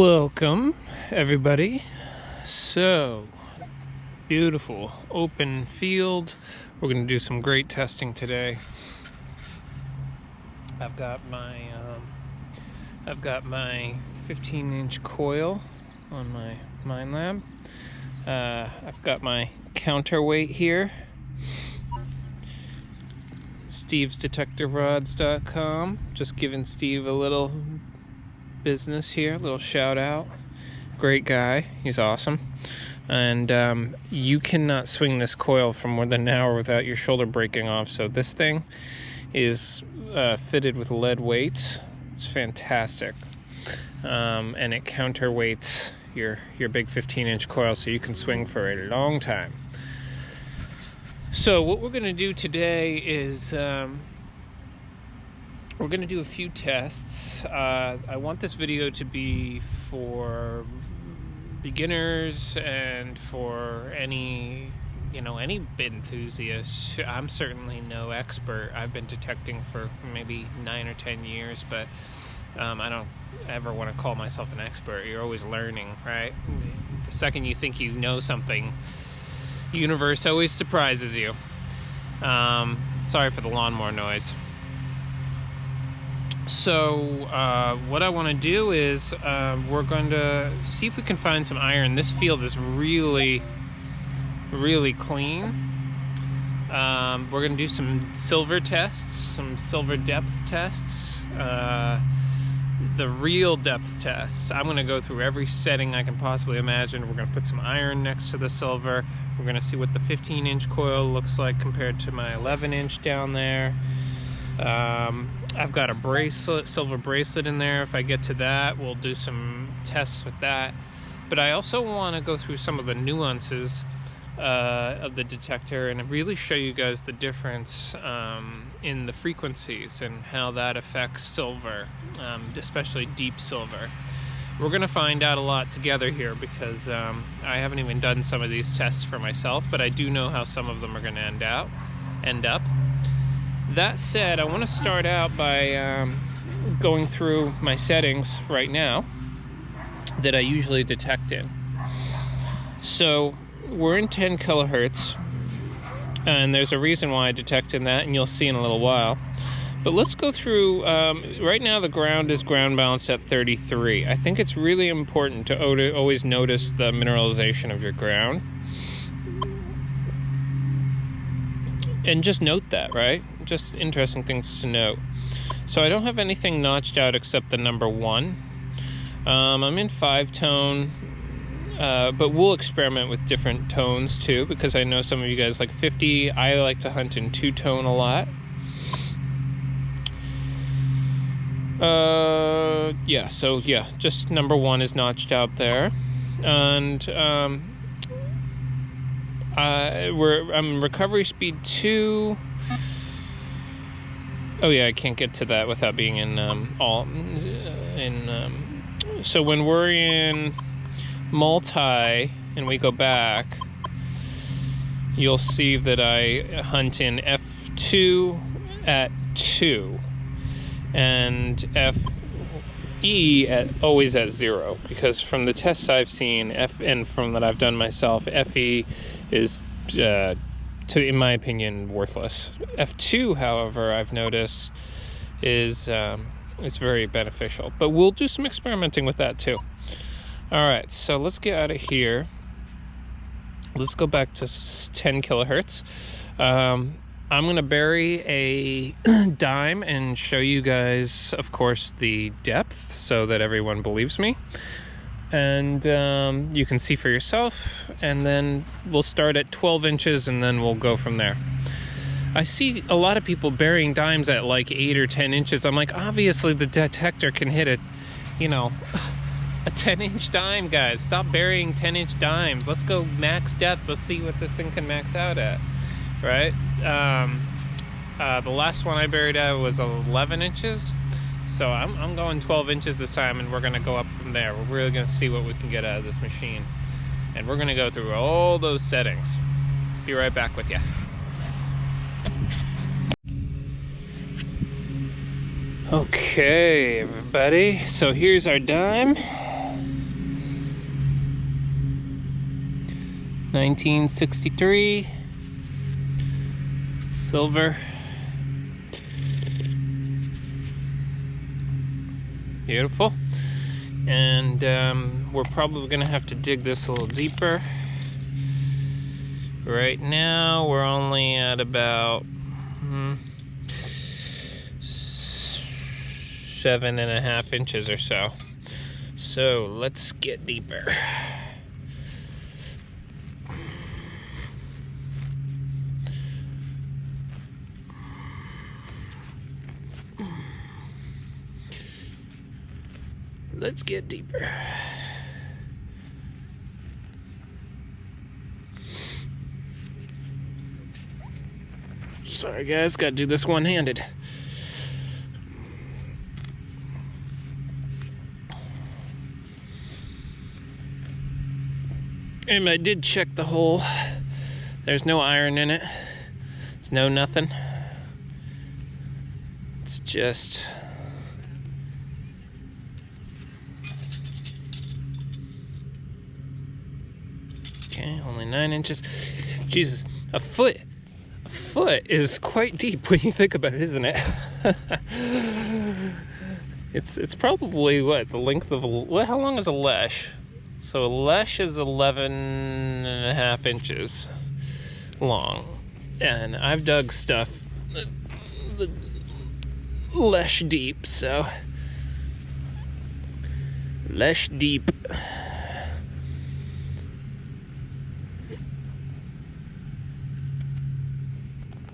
Welcome, everybody. So, beautiful open field. We're going to do some great testing today. I've got my 15-inch coil on my Minelab. I've got my counterweight here. StevesDetectiveRods.com. Just giving Steve a little business here, a little shout out. Great guy, he's awesome. And you cannot swing this coil for more than an hour without your shoulder breaking off. So this thing is fitted with lead weights. It's fantastic, and it counterweights your big 15-inch coil, so you can swing for a long time. So what we're going to do today is we're going to do a few tests. I want this video to be for beginners and for any bit enthusiast. I'm certainly no expert. I've been detecting for maybe 9 or 10 years, but I don't ever want to call myself an expert. You're always learning, right? The second you think you know something, the universe always surprises you. Sorry for the lawnmower noise. So what I want to do is we're going to see if we can find some iron. This field is really clean. We're going to do some silver tests, some silver depth tests, the real depth tests. I'm going to go through every setting I can possibly imagine. We're going to put some iron next to the silver. We're going to see what the 15-inch coil looks like compared to my 11-inch down there. I've got a bracelet, silver bracelet in there. If I get to that, we'll do some tests with that. But I also want to go through some of the nuances of the detector and really show you guys the difference in the frequencies and how that affects silver, especially deep silver. We're going to find out a lot together here because I haven't even done some of these tests for myself, but I do know how some of them are going to end up. That said, I want to start out by going through my settings right now that I usually detect in. So we're in 10 kilohertz, and there's a reason why I detect in that, and you'll see in a little while. But let's go through, right now the ground is ground balanced at 33. I think it's really important to always notice the mineralization of your ground. And just note that, right? Just interesting things to note. So I don't have anything notched out except the number 1. I'm in 5-tone, but we'll experiment with different tones too, because I know some of you guys like 50. I like to hunt in 2-tone a lot. Just number 1 is notched out there. And I'm recovery speed 2. Oh yeah, I can't get to that without being in so when we're in multi and we go back, you'll see that I hunt in F2 at 2 and FE always at 0, because from the tests I've seen, and from that I've done myself, FE is in my opinion, worthless. F2, however, I've noticed is very beneficial. But we'll do some experimenting with that too. All right, so let's get out of here. Let's go back to 10 kilohertz. I'm going to bury a dime and show you guys, of course, the depth so that everyone believes me. And you can see for yourself, and then we'll start at 12 inches and then we'll go from there. I see a lot of people burying dimes at like 8 or 10 inches. I'm like, obviously the detector can hit a 10-inch dime, guys. Stop burying 10-inch dimes. Let's go max depth. Let's see what this thing can max out at, right? The last one I buried at was 11 inches. So I'm going 12 inches this time, and we're going to go up from there. We're really going to see what we can get out of this machine. And we're going to go through all those settings. Be right back with you. Okay, everybody. So here's our dime. 1963. Silver. Beautiful. And we're probably going to have to dig this a little deeper. Right now, we're only at about 7.5 inches or so. So let's get deeper. Let's get deeper. Sorry guys, gotta do this one-handed. And I did check the hole. There's no iron in it. There's no nothing. It's just okay, only 9 inches. Jesus, a foot is quite deep when you think about it, isn't it? It's probably what, the length of how long is a lesh? So a lesh is 11.5 inches long, and I've dug stuff lesh deep, so lesh deep.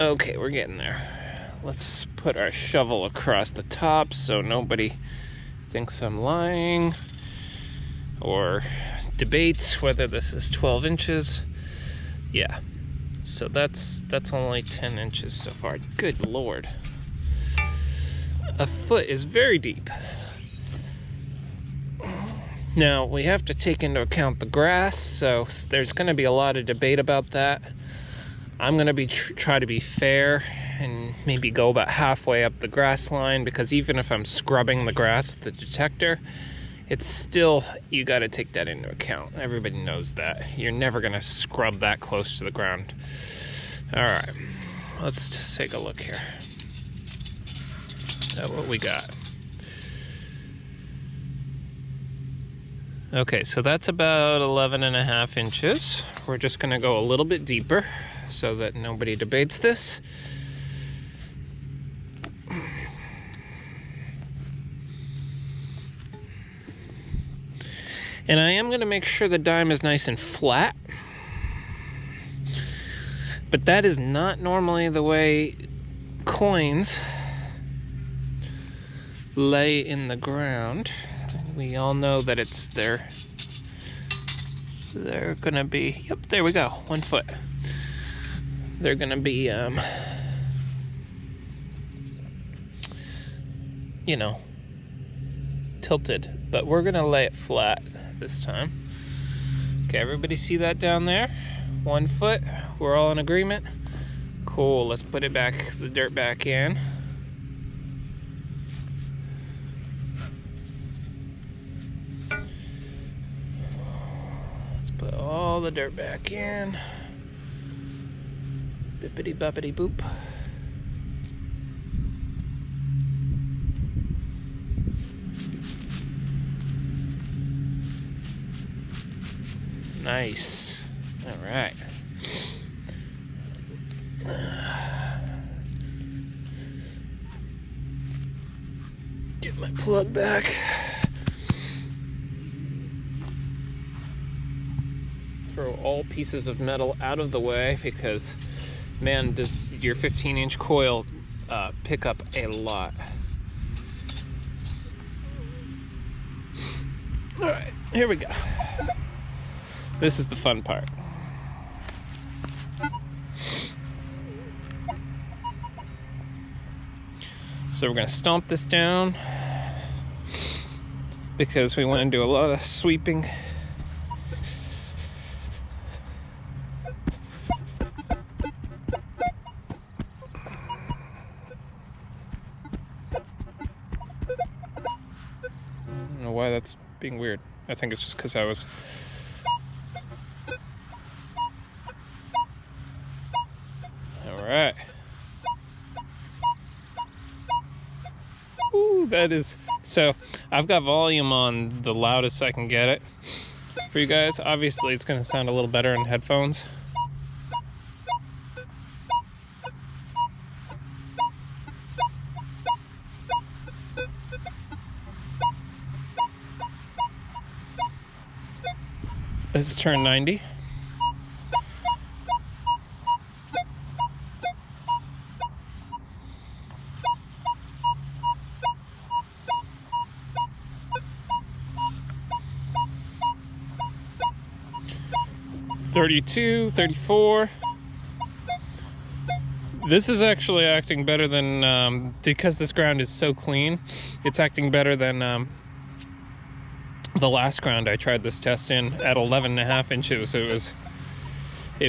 Okay, we're getting there. Let's put our shovel across the top so nobody thinks I'm lying or debates whether this is 12 inches. Yeah, so that's only 10 inches so far. Good Lord. A foot is very deep. Now, we have to take into account the grass, so there's going to be a lot of debate about that. I'm going to be try to be fair and maybe go about halfway up the grass line, because even if I'm scrubbing the grass with the detector, it's still, you got to take that into account. Everybody knows that. You're never going to scrub that close to the ground. All right, let's just take a look here at what we got. Okay, so that's about 11.5 inches. We're just going to go a little bit deeper so that nobody debates this. And I am going to make sure the dime is nice and flat. But that is not normally the way coins lay in the ground. We all know that they're going to be, yep, there we go, 1 foot. They're going to be, tilted, but we're going to lay it flat this time. Okay, everybody see that down there? 1 foot, we're all in agreement? Cool, let's put it back, the dirt back in. Let's put all the dirt back in. Bippity boppity boop. Nice. All right. Get my plug back. Throw all pieces of metal out of the way, because man, does your 15-inch coil pick up a lot. All right, here we go. This is the fun part. So we're gonna stomp this down because we want to do a lot of sweeping. I don't know why that's being weird. I think it's just because I was right. Ooh, that is... So, I've got volume on the loudest I can get it for you guys. Obviously, it's going to sound a little better in headphones. Let's turn 90. $32, $34. This is actually acting better than, because this ground is so clean, it's acting better than the last ground I tried this test in at 11.5 inches. It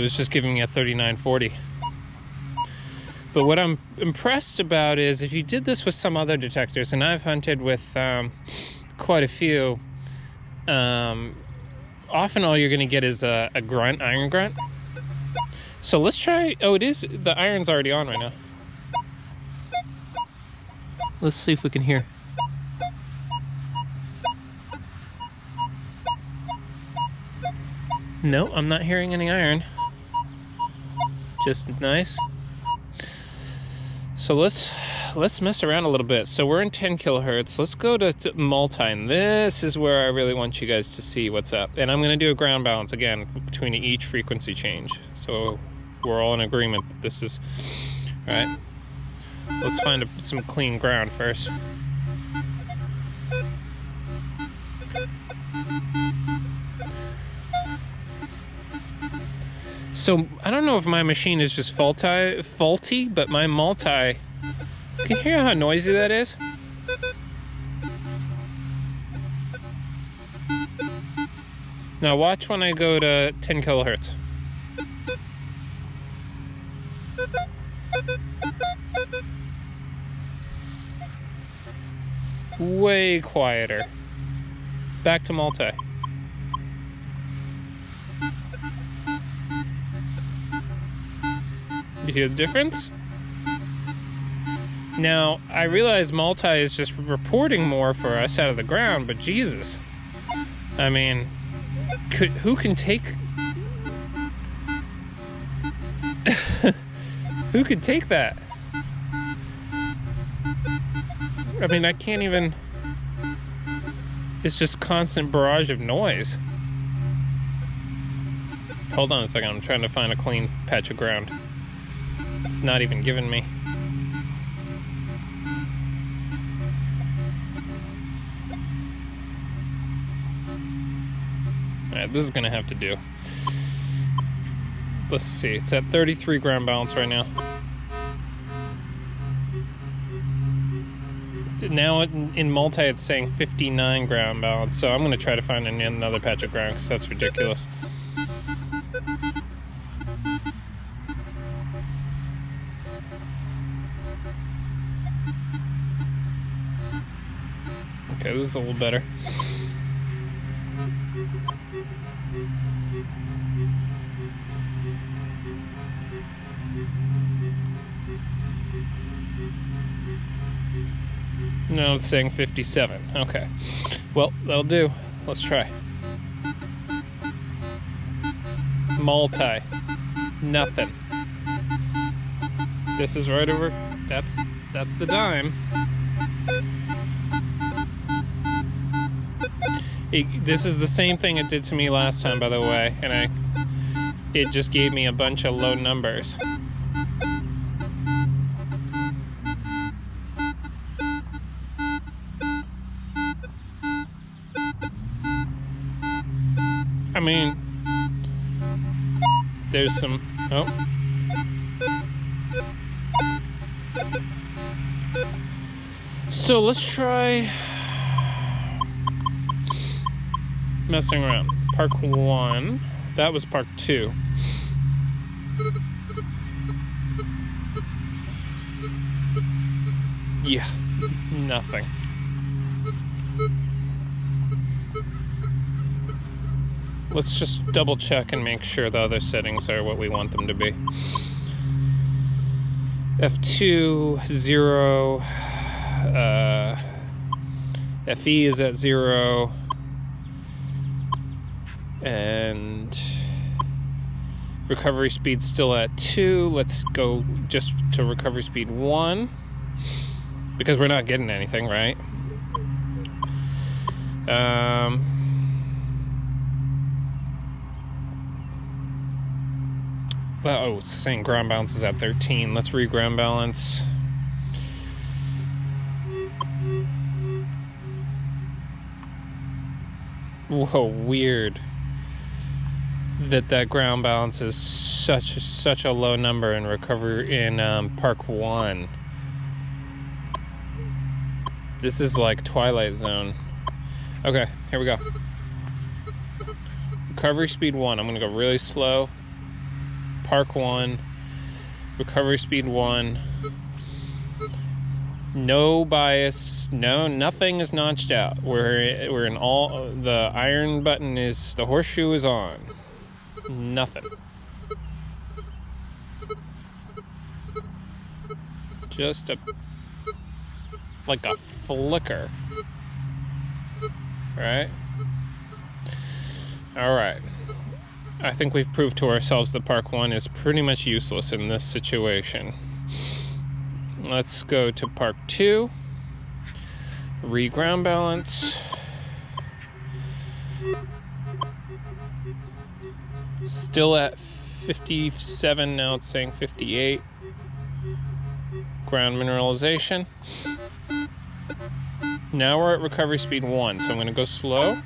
was just giving me a 39.40. But what I'm impressed about is if you did this with some other detectors, and I've hunted with quite a few, often all you're going to get is a grunt, iron grunt. So let's try... Oh, it is... The iron's already on right now. Let's see if we can hear. No, I'm not hearing any iron. Just nice. So let's mess around a little bit. So we're in 10 kilohertz. Let's go to multi, and this is where I really want you guys to see what's up. And I'm going to do a ground balance again between each frequency change. So we're all in agreement that this is... All right. Let's find some clean ground first. So I don't know if my machine is just faulty, but my multi... Can you hear how noisy that is? Now watch when I go to 10 kilohertz. Way quieter. Back to multi. You hear the difference? Now, I realize multi is just reporting more for us out of the ground, but Jesus. I mean, who can take... Who could take that? I mean, I can't even... It's just constant barrage of noise. Hold on a second, I'm trying to find a clean patch of ground. It's not even giving me. Alright, this is gonna have to do. Let's see, it's at 33 ground balance right now. Now in multi it's saying 59 ground balance, so I'm gonna try to find another patch of ground because that's ridiculous. Okay, this is a little better. No, it's saying 57. Okay. Well, that'll do. Let's try. Multi. Nothing. This is right over... That's the dime. This is the same thing it did to me last time, by the way, and it just gave me a bunch of low numbers. I mean, there's some... Oh. So let's try... messing around. Park 1. That was Park 2. Yeah, nothing. Let's just double check and make sure the other settings are what we want them to be. F2, 0. FE is at 0. And recovery speed still at 2. Let's go just to recovery speed 1. Because we're not getting anything, right? Oh, it's saying ground balance is at 13. Let's re-ground balance. Whoa, weird that ground balance is such a low number in recovery in Park 1. This is like Twilight Zone. Okay, here we go. Recovery speed 1. I'm gonna go really slow. Park 1. Recovery speed 1. No bias. No, nothing is notched out. We're in all. The iron button is. The horseshoe is on. Nothing. Just like a flicker. Right? Alright. I think we've proved to ourselves that Park 1 is pretty much useless in this situation. Let's go to Park 2. Re-ground balance. Still at 57, now it's saying 58. Ground mineralization. Now we're at recovery speed 1, so I'm going to go slow.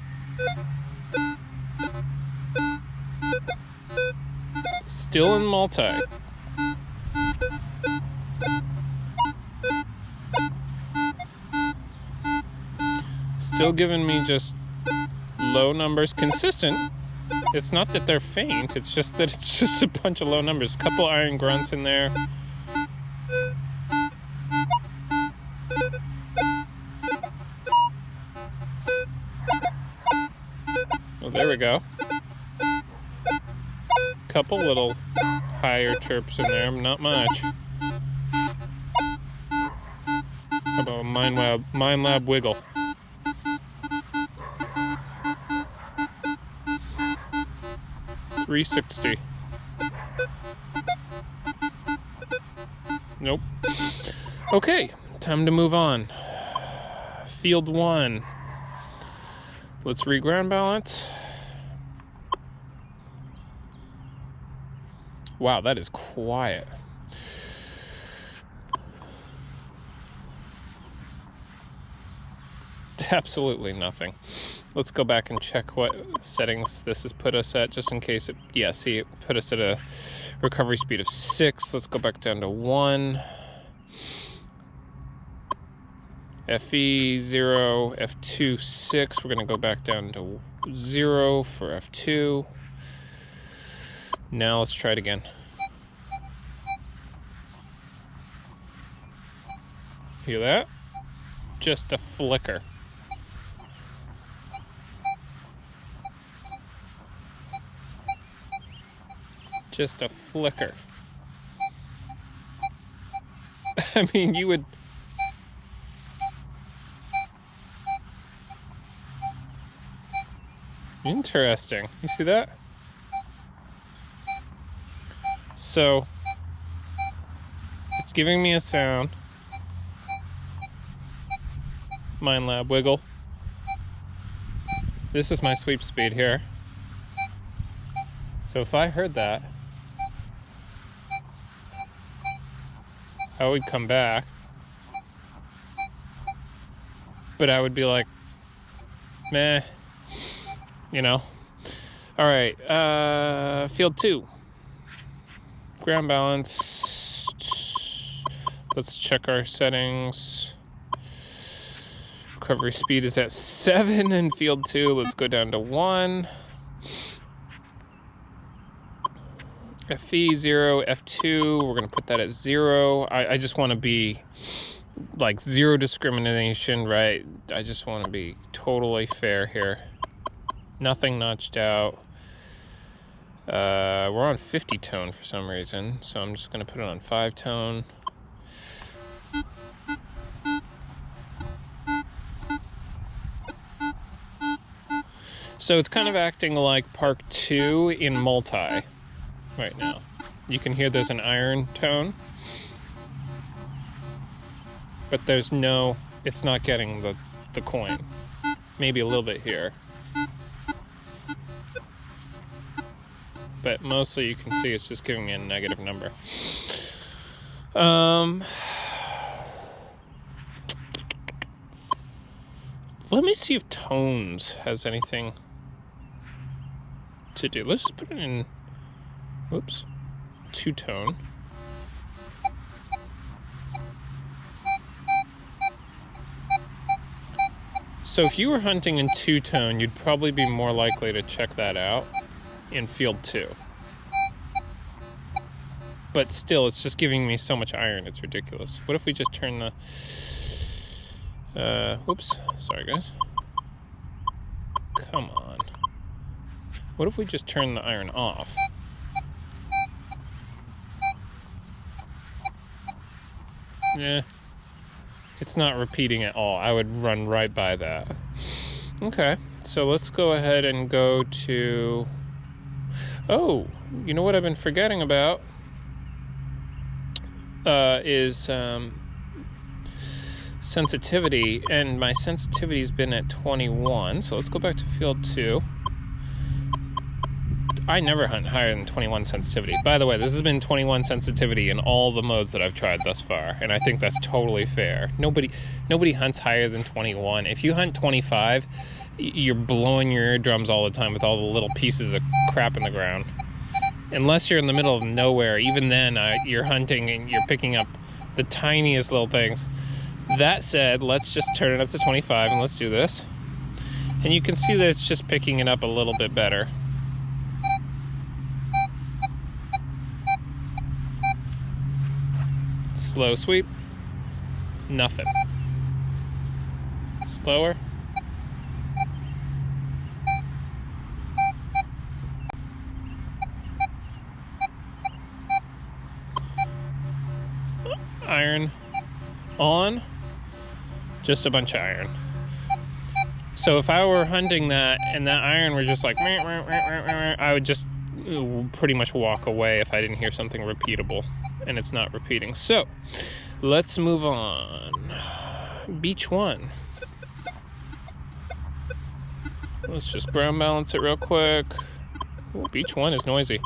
Still in multi. Still giving me just low numbers, consistent. It's not that they're faint, it's just that it's just a bunch of low numbers. Couple iron grunts in there. Well, there we go. Couple little higher chirps in there, not much. How about a Minelab wiggle? $360. Nope. Okay, time to move on. Field 1. Let's re-ground balance. Wow, that is quiet. Absolutely nothing. Let's go back and check what settings this has put us at, just in case it, yeah, see, it put us at a recovery speed of 6. Let's go back down to 1. FE 0, F2 6. We're going to go back down to 0 for F2. Now let's try it again. Hear that? Just a flicker. Just a flicker. I mean, you would... Interesting. You see that? So, it's giving me a sound. Minelab wiggle. This is my sweep speed here. So if I heard that, I would come back. But I would be like, meh. You know. Alright, field 2. Ground balance. Let's check our settings. Recovery speed is at 7 in field 2. Let's go down to 1. FE 0, F2. We're going to put that at 0. I just want to be like zero discrimination, right? I just want to be totally fair here. Nothing notched out. We're on 50 tone for some reason, so I'm just going to put it on 5 tone. So it's kind of acting like Park 2 in multi right now. You can hear there's an iron tone, but there's no, it's not getting the coin. Maybe a little bit here. But mostly you can see it's just giving me a negative number. Let me see if tones has anything to do. Let's just put it in, whoops, two-tone. So if you were hunting in two-tone, you'd probably be more likely to check that out in field 2. But still, it's just giving me so much iron, it's ridiculous. What if we just turn the... whoops, sorry guys. Come on. What if we just turn the iron off? Yeah, it's not repeating at all. I would run right by that. Okay, so let's go ahead and go to... Oh, you know what I've been forgetting about? Is sensitivity, and my sensitivity's been at 21, so let's go back to field 2. I never hunt higher than 21 sensitivity. By the way, this has been 21 sensitivity in all the modes that I've tried thus far, and I think that's totally fair. Nobody hunts higher than 21. If you hunt 25, you're blowing your eardrums all the time with all the little pieces of crap in the ground. Unless you're in the middle of nowhere, even then you're hunting and you're picking up the tiniest little things. That said, let's just turn it up to 25 and let's do this. And you can see that it's just picking it up a little bit better. Slow sweep, nothing. Slower. Iron on, just a bunch of iron. So if I were hunting that and that iron were just like, I would just pretty much walk away if I didn't hear something repeatable, and it's not repeating. So let's move on. Beach 1. Let's just ground balance it real quick. Ooh, Beach 1 is noisy.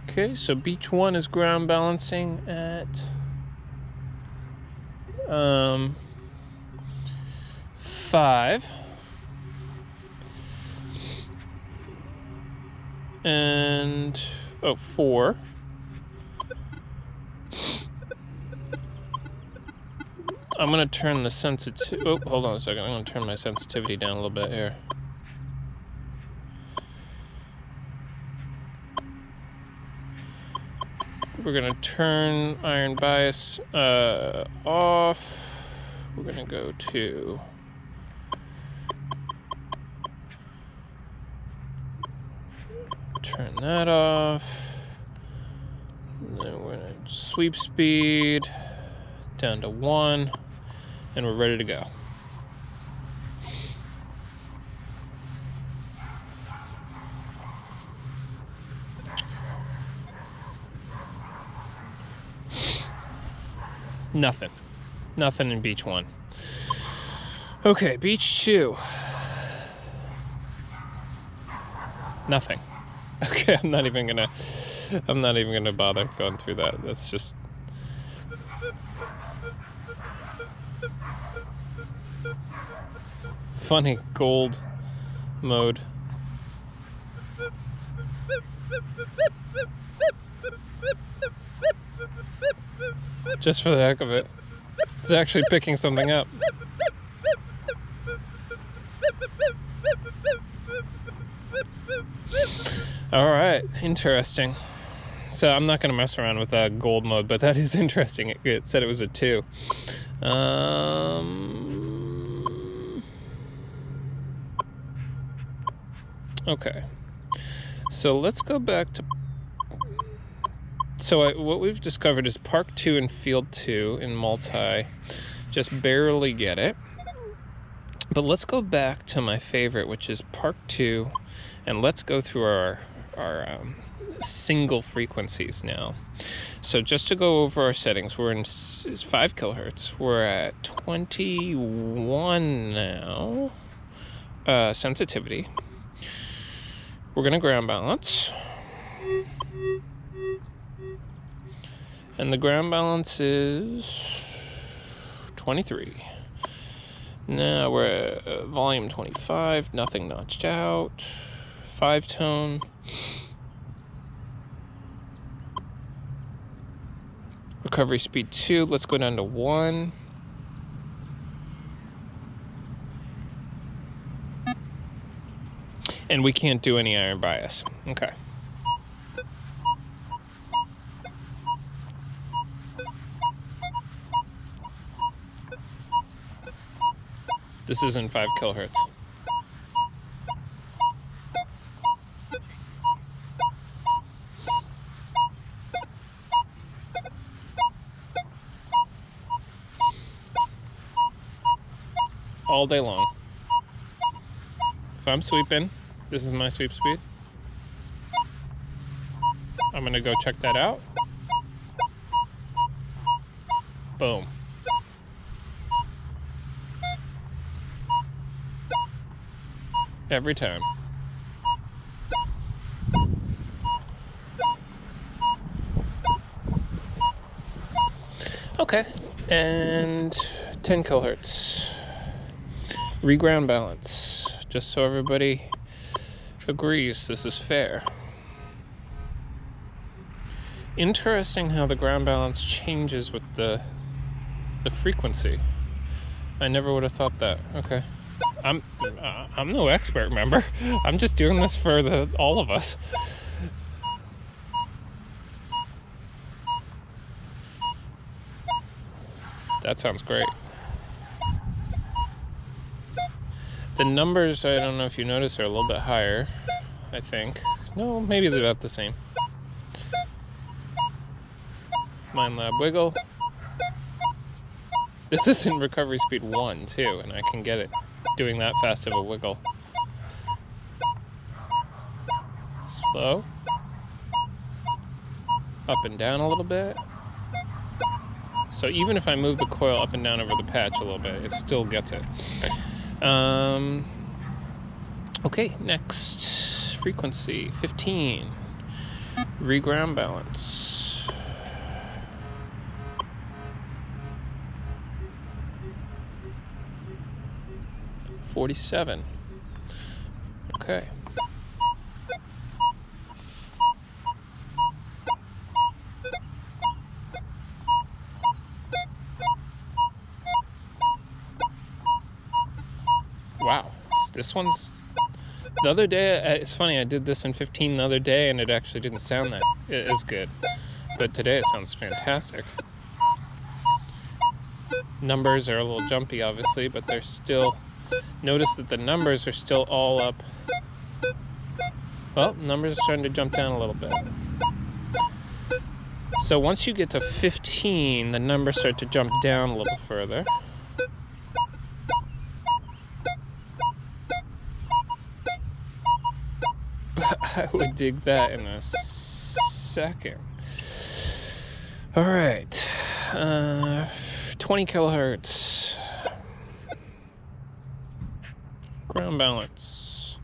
Okay, so Beach 1 is ground balancing at 5. And 4. I'm gonna turn the sensitivity. Oh, hold on a second. I'm gonna turn my sensitivity down a little bit here. We're gonna turn iron bias off. We're gonna go to turn that off. And then we're gonna sweep speed down to 1, and we're ready to go. Nothing in Beach 1. Okay, Beach 2. Nothing. Okay, I'm not even gonna bother going through that. That's just... funny gold mode. Just for the heck of it. It's actually picking something up. Alright, interesting. So I'm not going to mess around with that gold mode, but that is interesting. It said it was a 2. Okay. So let's go back to... what we've discovered is Park 2 and Field 2 in multi just barely get it. But let's go back to my favorite, which is Park 2, and let's go through our single frequencies now. So just to go over our settings, we're in 5 kilohertz. We're at 21 now. Sensitivity. We're going to ground balance. And the ground balance is 23. Now we're at volume 25, nothing notched out. 5-tone. Recovery speed 2, let's go down to 1. And we can't do any iron bias. Okay. This isn't 5 kilohertz. All day long. If I'm sweeping, this is my sweep speed. I'm gonna go check that out. Boom. Every time. Okay, and 10 kilohertz. Reground balance, just so everybody agrees this is fair. Interesting how the ground balance changes with the frequency. I never would have thought that. Okay. I'm no expert, remember? I'm just doing this for all of us. That sounds great. The numbers, I don't know if you notice, are a little bit higher, I think. No, maybe they're about the same. Minelab wiggle. This is in recovery speed 1, too, and I can get it doing that fast of a wiggle. Slow. Up and down a little bit. So even if I move the coil up and down over the patch a little bit, it still gets it. Okay, next frequency 15. Reground balance. $47. Okay. Wow, this one's... The other day, it's funny, I did this in 15 the other day and it actually didn't sound that as good. But today it sounds fantastic. Numbers are a little jumpy, obviously, but they're still... Notice that the numbers are still all up. Well, numbers are starting to jump down a little bit. So once you get to 15, the numbers start to jump down a little further. I would dig that in a second. All right. 20 kilohertz. Ground balance.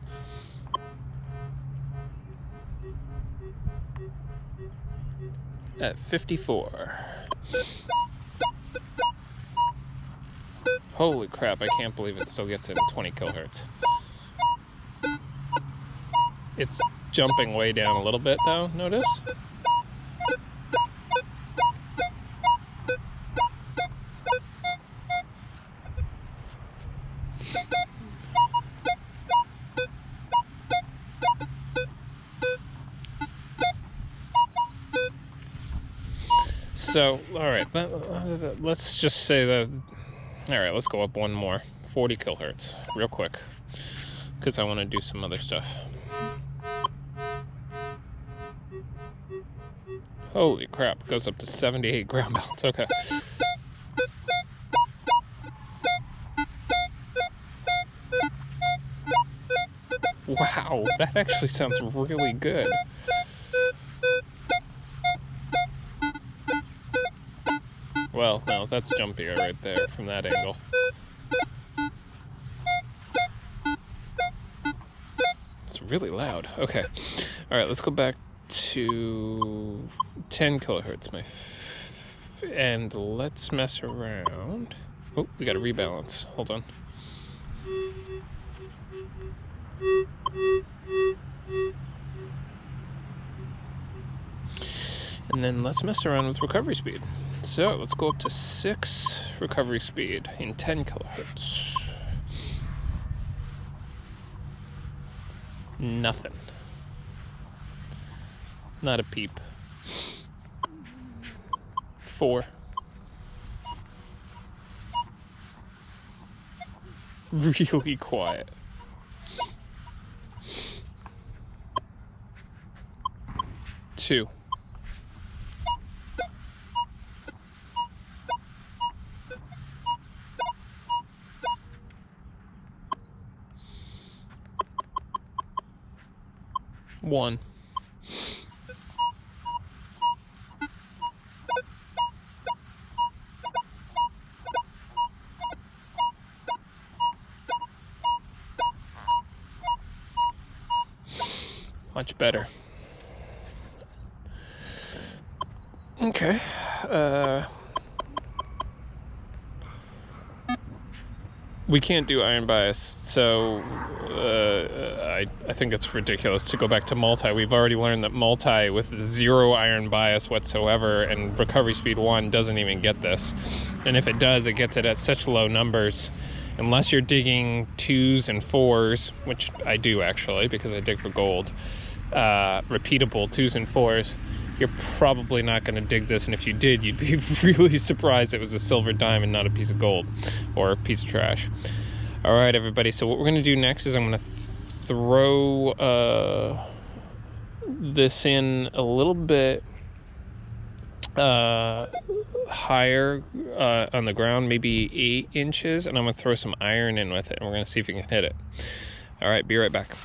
At 54. Holy crap, I can't believe it still gets it at 20 kilohertz. It's jumping way down a little bit though, notice? So, alright, let's just say that... Alright, let's go up one more. 40 kilohertz, real quick. because I want to do some other stuff. Holy crap, it goes up to 78 ground balance. Okay. Wow, that actually sounds really good. Well, no, that's jumpier right there from that angle. It's really loud. Okay. All right, let's go back to 10 kilohertz, and let's mess around. Oh, we got to rebalance. Hold on. And then let's mess around with recovery speed. So let's go up to 6 recovery speed in 10 kilohertz. Nothing. Not a peep. 4. Really quiet. 2. 1. Much better. Okay. We can't do iron bias, so I think it's ridiculous to go back to multi. We've already learned that multi with 0 iron bias whatsoever and recovery speed 1 doesn't even get this. And if it does, it gets it at such low numbers. Unless you're digging 2s and 4s, which I do actually because I dig for gold, repeatable 2s and 4s, you're probably not going to dig this. And if you did, you'd be really surprised it was a silver dime and not a piece of gold or a piece of trash. All right, everybody. So what we're going to do next is I'm going to throw this in a little bit higher on the ground, maybe 8 inches, and I'm going to throw some iron in with it, and we're going to see if we can hit it. All right, be right back.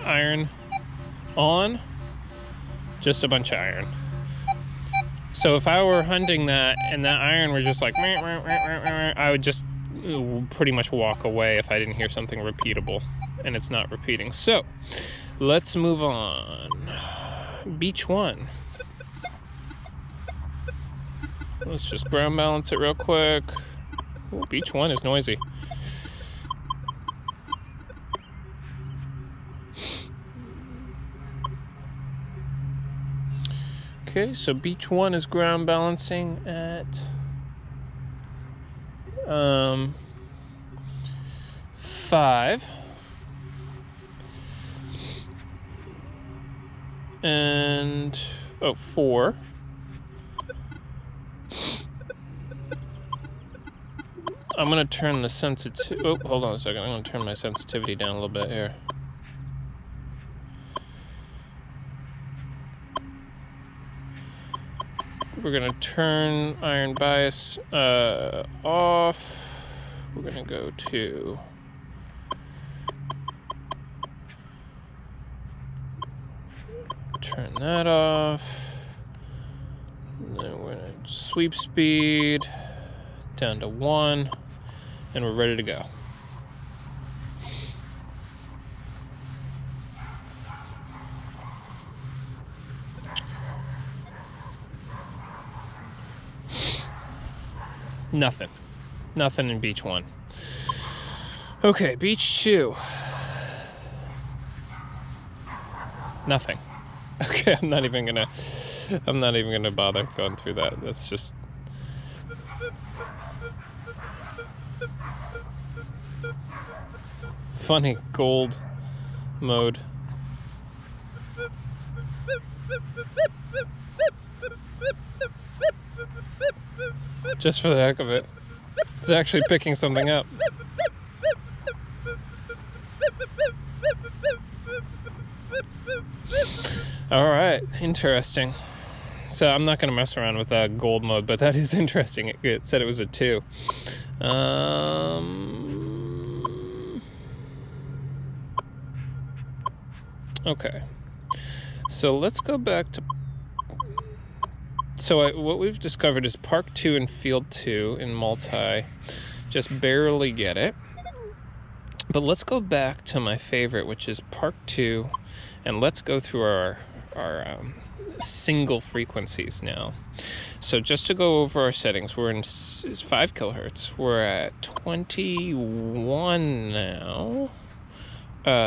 Iron on, just a bunch of iron. So if I were hunting that and that iron were just like, I would just pretty much walk away if I didn't hear something repeatable, and it's not repeating. So let's move on. Beach 1. Let's just ground balance it real quick. Ooh, beach 1 is noisy. Okay, so beach 1 is ground balancing at 5. And 4. I'm gonna turn the sensitivity. Oh, hold on a second. I'm gonna turn my sensitivity down a little bit here. We're gonna turn iron bias off. We're gonna go to turn that off. And then we're gonna sweep speed down to 1, and we're ready to go. Nothing in beach 1. Okay, beach 2. Nothing. Okay, I'm not even gonna bother going through that. That's just funny gold mode. just for the heck of it. It's actually picking something up. Alright, interesting. So I'm not going to mess around with that gold mode, but that is interesting. It said it was a 2. Okay. So let's go back to... So what we've discovered is Park 2 and Field 2 in multi. Just barely get it. But let's go back to my favorite, which is Park 2. And let's go through our single frequencies now. So just to go over our settings, we're in 5 kilohertz. We're at 21 now.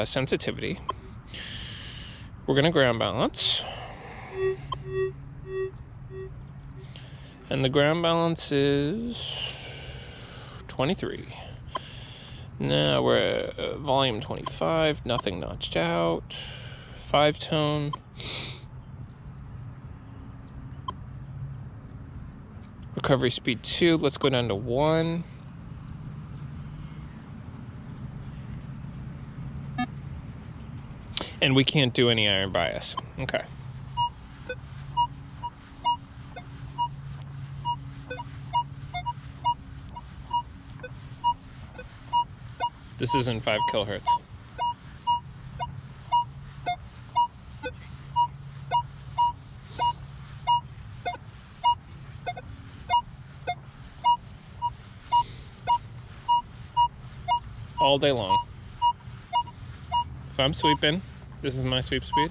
Sensitivity. We're going to ground balance. And the ground balance is 23. Now we're at volume 25, nothing notched out. 5-tone. Recovery speed 2, let's go down to 1. And we can't do any iron bias. Okay. This isn't 5 kilohertz. All day long. If I'm sweeping, this is my sweep speed.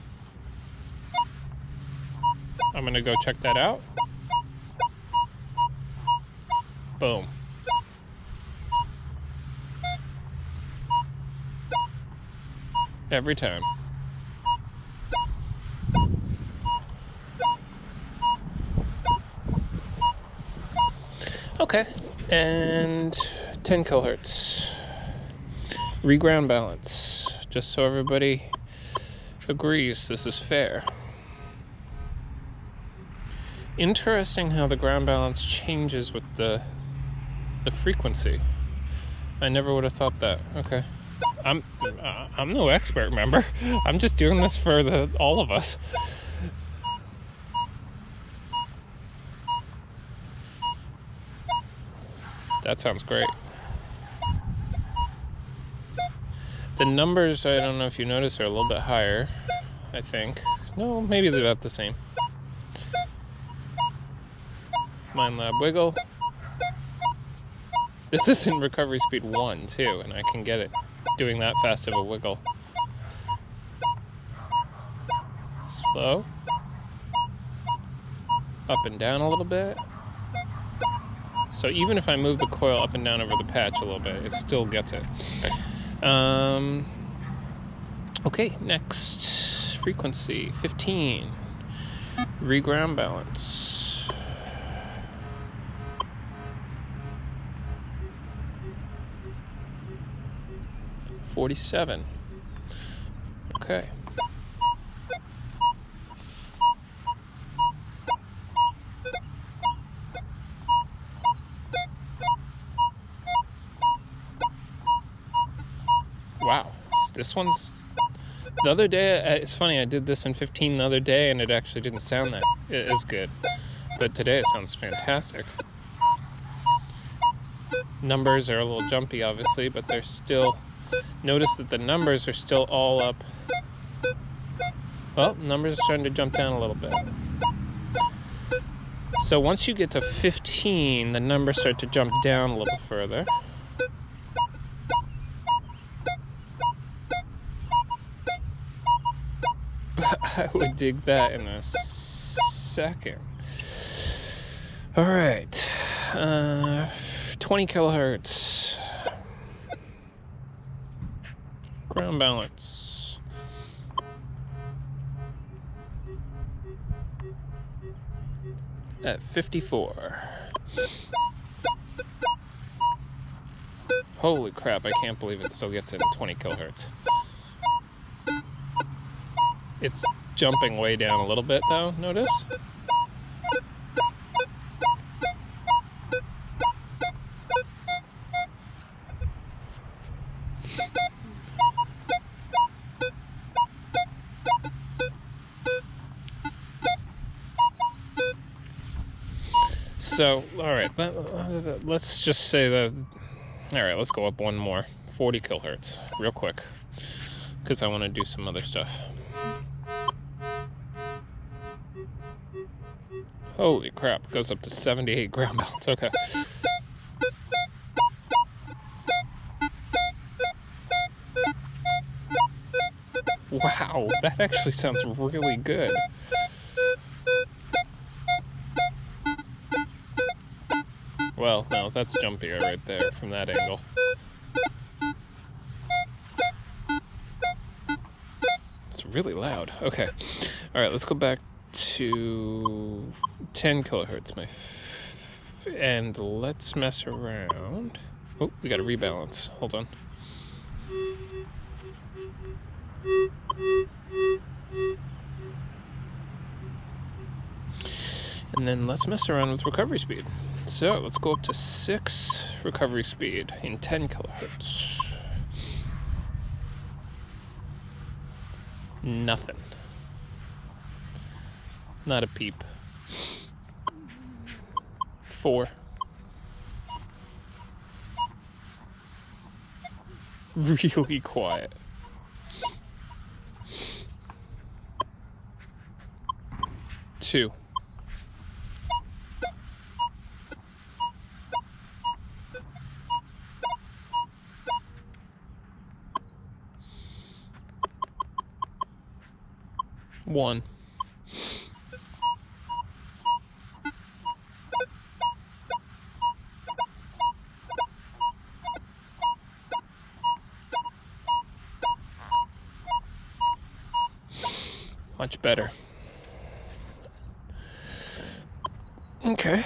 I'm gonna go check that out. Boom. Every time. Okay, and 10 kilohertz. Reground balance, just so everybody agrees this is fair. Interesting how the ground balance changes with the frequency. I never would have thought that. Okay. I'm no expert, remember? I'm just doing this for all of us. That sounds great. The numbers, I don't know if you notice, are a little bit higher, I think. No, maybe they're about the same. Minelab wiggle. This is in recovery speed 1, too, and I can get it doing that fast of a wiggle. Slow. Up and down a little bit. So even if I move the coil up and down over the patch a little bit, it still gets it. Okay, next frequency 15. Reground balance. $47. Okay. Wow, this one's... The other day, it's funny, I did this in 15 the other day, and it actually didn't sound that as good. But today it sounds fantastic. Numbers are a little jumpy, obviously, but they're still... Notice that the numbers are still all up. Well, numbers are starting to jump down a little bit. So once you get to 15, the numbers start to jump down a little further. I would dig that in a second. All right, 20 kilohertz. Ground balance. At 54. Holy crap, I can't believe it still gets it at 20 kilohertz. It's jumping way down a little bit though, notice? So, all right, let's just say that. All right, let's go up one more, 40 kilohertz, real quick, because I want to do some other stuff. Holy crap, it goes up to 78 ground balance. Okay. Wow, that actually sounds really good. Well, no, that's jumpier right there from that angle. It's really loud. Okay. All right, let's go back to 10 kilohertz, and let's mess around. Oh, we got to rebalance. Hold on. And then let's mess around with recovery speed. So let's go up to 6 recovery speed in 10 kilohertz. Nothing. Not a peep. 4. Really quiet. 2. 1. Much better. Okay.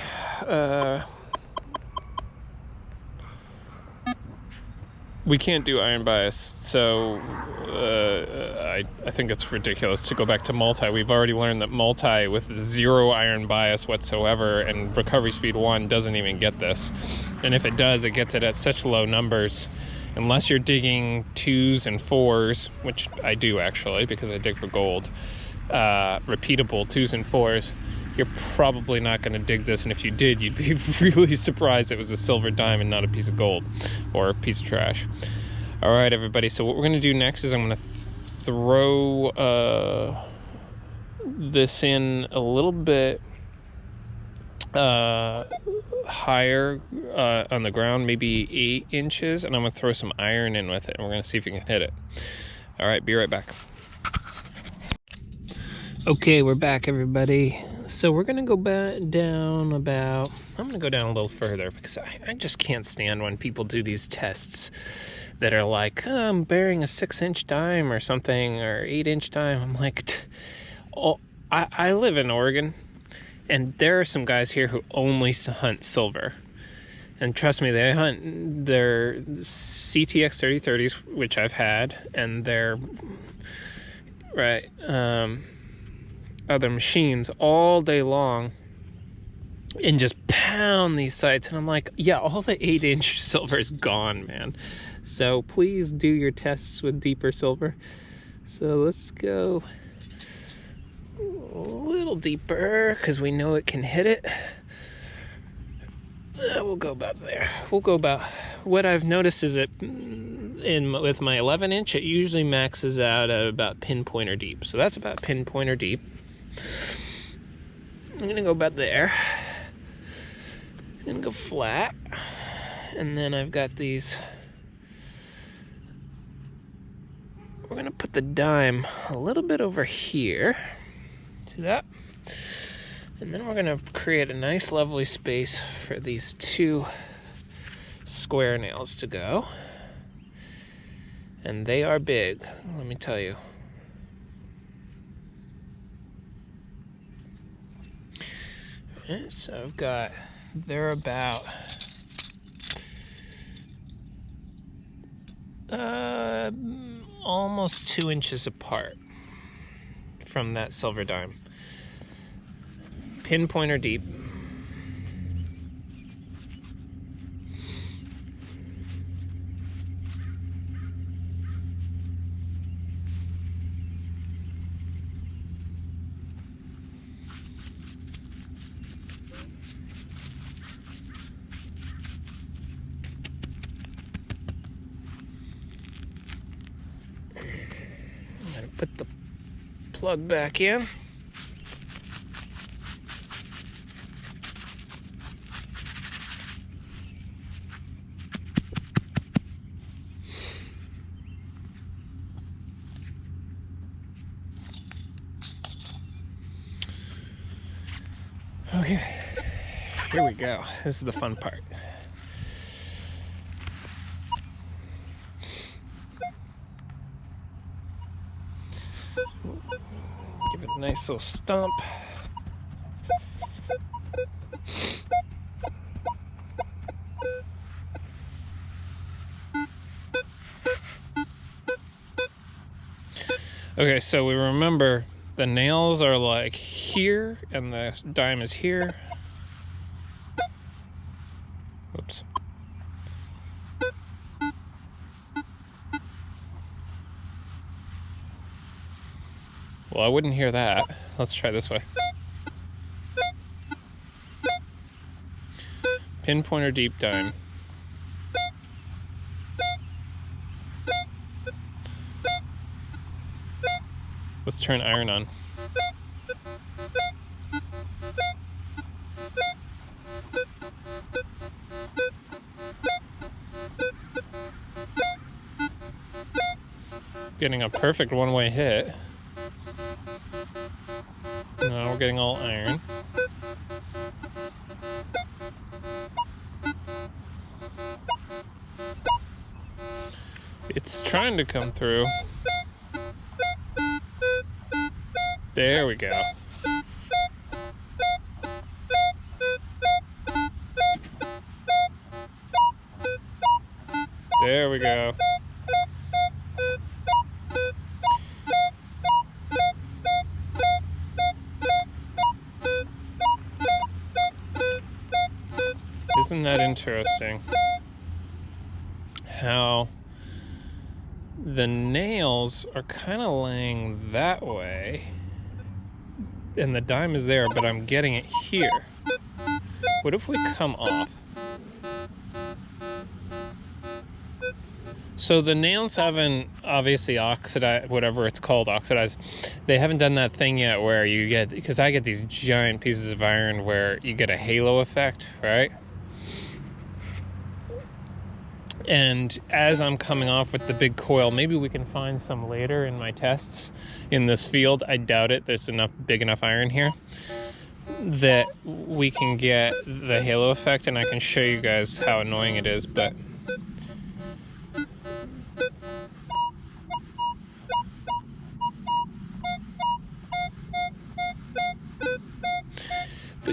We can't do iron bias, so I think it's ridiculous to go back to multi. We've already learned that multi with 0 iron bias whatsoever and recovery speed 1 doesn't even get this. And if it does, it gets it at such low numbers. Unless you're digging 2s and 4s, which I do actually because I dig for gold, repeatable 2s and 4s, you're probably not going to dig this. And if you did, you'd be really surprised it was a silver dime and not a piece of gold or a piece of trash. All right, everybody. So what we're going to do next is I'm going to throw this in a little bit higher on the ground, maybe 8 inches, and I'm going to throw some iron in with it, and we're going to see if we can hit it. All right, be right back. Okay, we're back, everybody. So we're going to go down about, I'm going to go down a little further because I just can't stand when people do these tests that are like, oh, I'm burying a 6-inch dime or something, or 8-inch dime. I'm like, I live in Oregon, and there are some guys here who only hunt silver. And trust me, they hunt their CTX 3030s, which I've had, and their, right, other machines all day long and just pound these sites. And I'm like, yeah, all the 8-inch silver is gone, man. So please do your tests with deeper silver. So let's go a little deeper because we know it can hit it. We'll go about there. We'll go about, what I've noticed is that with my 11-inch, it usually maxes out at about pinpointer deep. So that's about pinpointer deep. I'm gonna go about there. I'm gonna go flat. And then I've got these. We're gonna put the dime a little bit over here. See that? And then we're gonna create a nice lovely space for these 2 square nails to go. And they are big, let me tell you. Okay, so I've got, they're about almost 2 inches apart from that silver dime. Pinpointer deep. Put the plug back in. Okay, here we go. This is the fun part. Give it a nice little stomp. Okay, so we remember the nails are like here and the dime is here. Oops. Well, I wouldn't hear that. Let's try this way. Pinpoint or deep dime. Let's turn iron on. Getting a perfect one-way hit. Now we're getting all iron. It's trying to come through. There we go. There we go. Isn't that interesting? How the nails are kind of laying that way and the dime is there, but I'm getting it here. What if we come off? So the nails haven't obviously oxidized, whatever it's called, oxidized. They haven't done that thing yet where you get, because I get these giant pieces of iron where you get a halo effect, right? And as I'm coming off with the big coil, maybe we can find some later in my tests in this field. I doubt it. There's big enough iron here that we can get the halo effect, and I can show you guys how annoying it is. But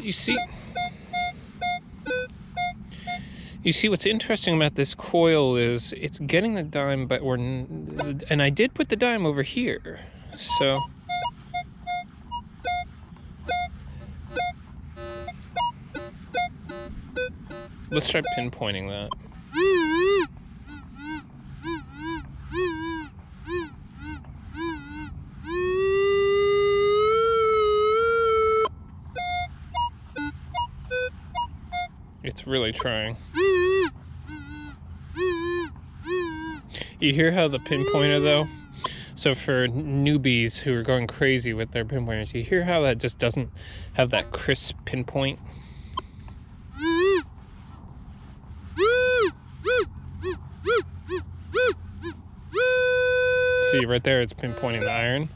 you see what's interesting about this coil is it's getting the dime, but and I did put the dime over here, so let's try pinpointing that. It's really trying. You hear how the pinpointer though? So for newbies who are going crazy with their pinpointers, you hear how that just doesn't have that crisp pinpoint? See right there, it's pinpointing the iron.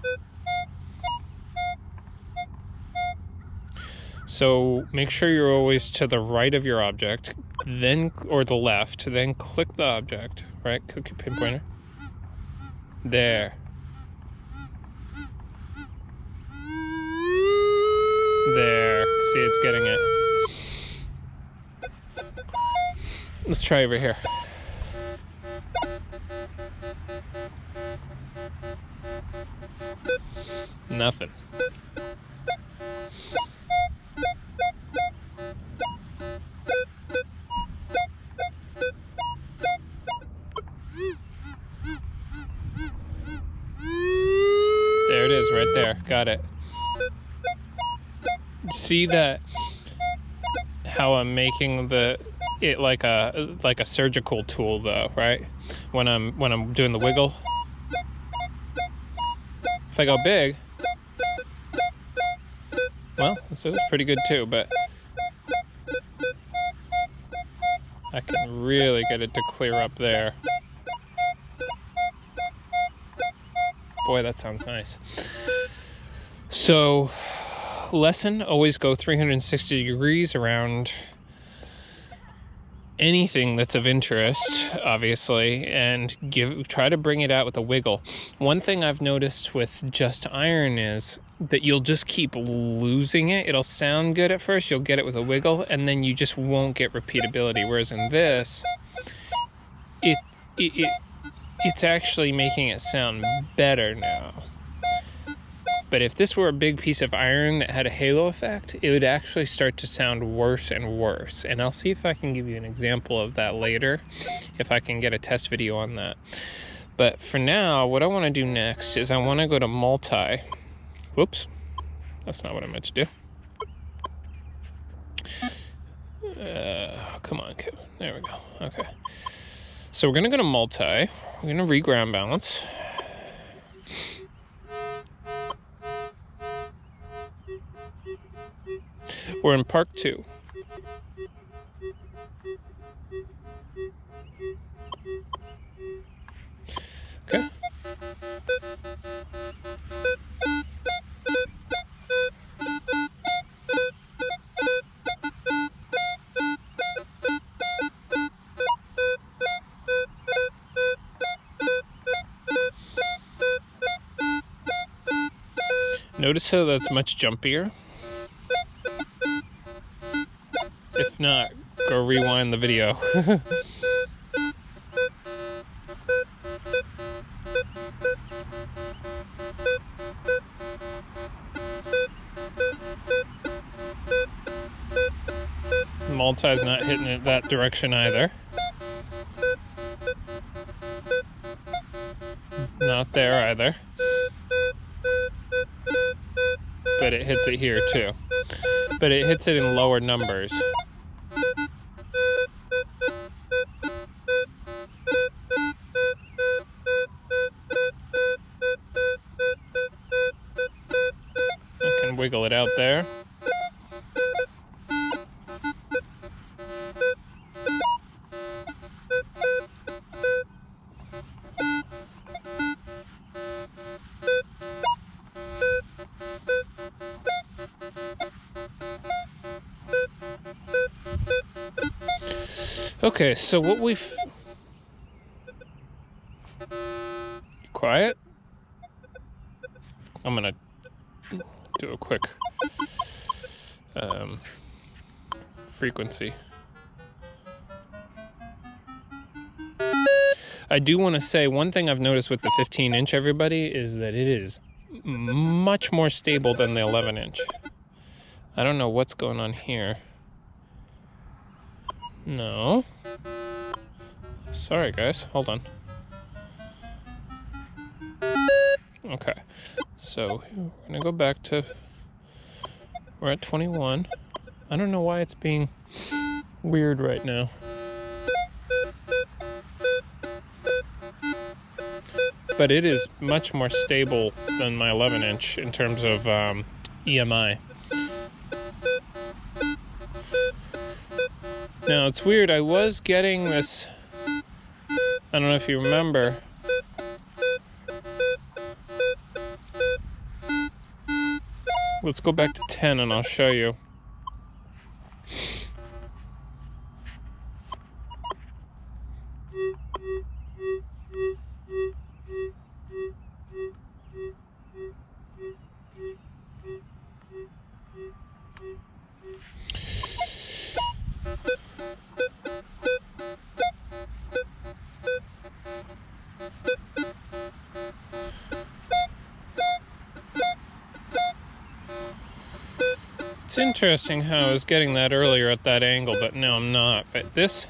So make sure you're always to the right of your object, then, or the left, then click the object, right? Click your pinpointer. There. There. See, it's getting it. Let's try over here. Nothing. There it is, right there. Got it. See that? How I'm making it like a surgical tool, though, right? When I'm doing the wiggle. If I go big, well, this is pretty good too, but I can really get it to clear up there. Boy, that sounds nice. So, lesson, always go 360 degrees around anything that's of interest, obviously, and try to bring it out with a wiggle. One thing I've noticed with just iron is that you'll just keep losing it. It'll sound good at first, you'll get it with a wiggle, and then you just won't get repeatability. Whereas in this, it's actually making it sound better now. But if this were a big piece of iron that had a halo effect, it would actually start to sound worse and worse. And I'll see if I can give you an example of that later, if I can get a test video on that. But for now, what I want to do next is I want to go to multi. Whoops, that's not what I meant to do. Come on, Kevin. There we go. Okay. So we're going to go to multi. We're going to regram balance. We're in part 2. Okay. Notice how that's much jumpier? If not, go rewind the video. Multi's not hitting it that direction either. Not there either. But it hits it here too. But it hits it in lower numbers. I can wiggle it out there. Okay, so what we've... Quiet? I'm gonna do a quick frequency. I do want to say one thing I've noticed with the 15-inch, everybody, is that it is much more stable than the 11-inch. I don't know what's going on here. No. Sorry, guys. Hold on. Okay. So, we're going to go back to... We're at 21. I don't know why it's being weird right now. But it is much more stable than my 11-inch in terms of EMI. Now, it's weird, I was getting this, I don't know if you remember, let's go back to 10 and I'll show you. It's interesting how I was getting that earlier at that angle, but now I'm not. But this...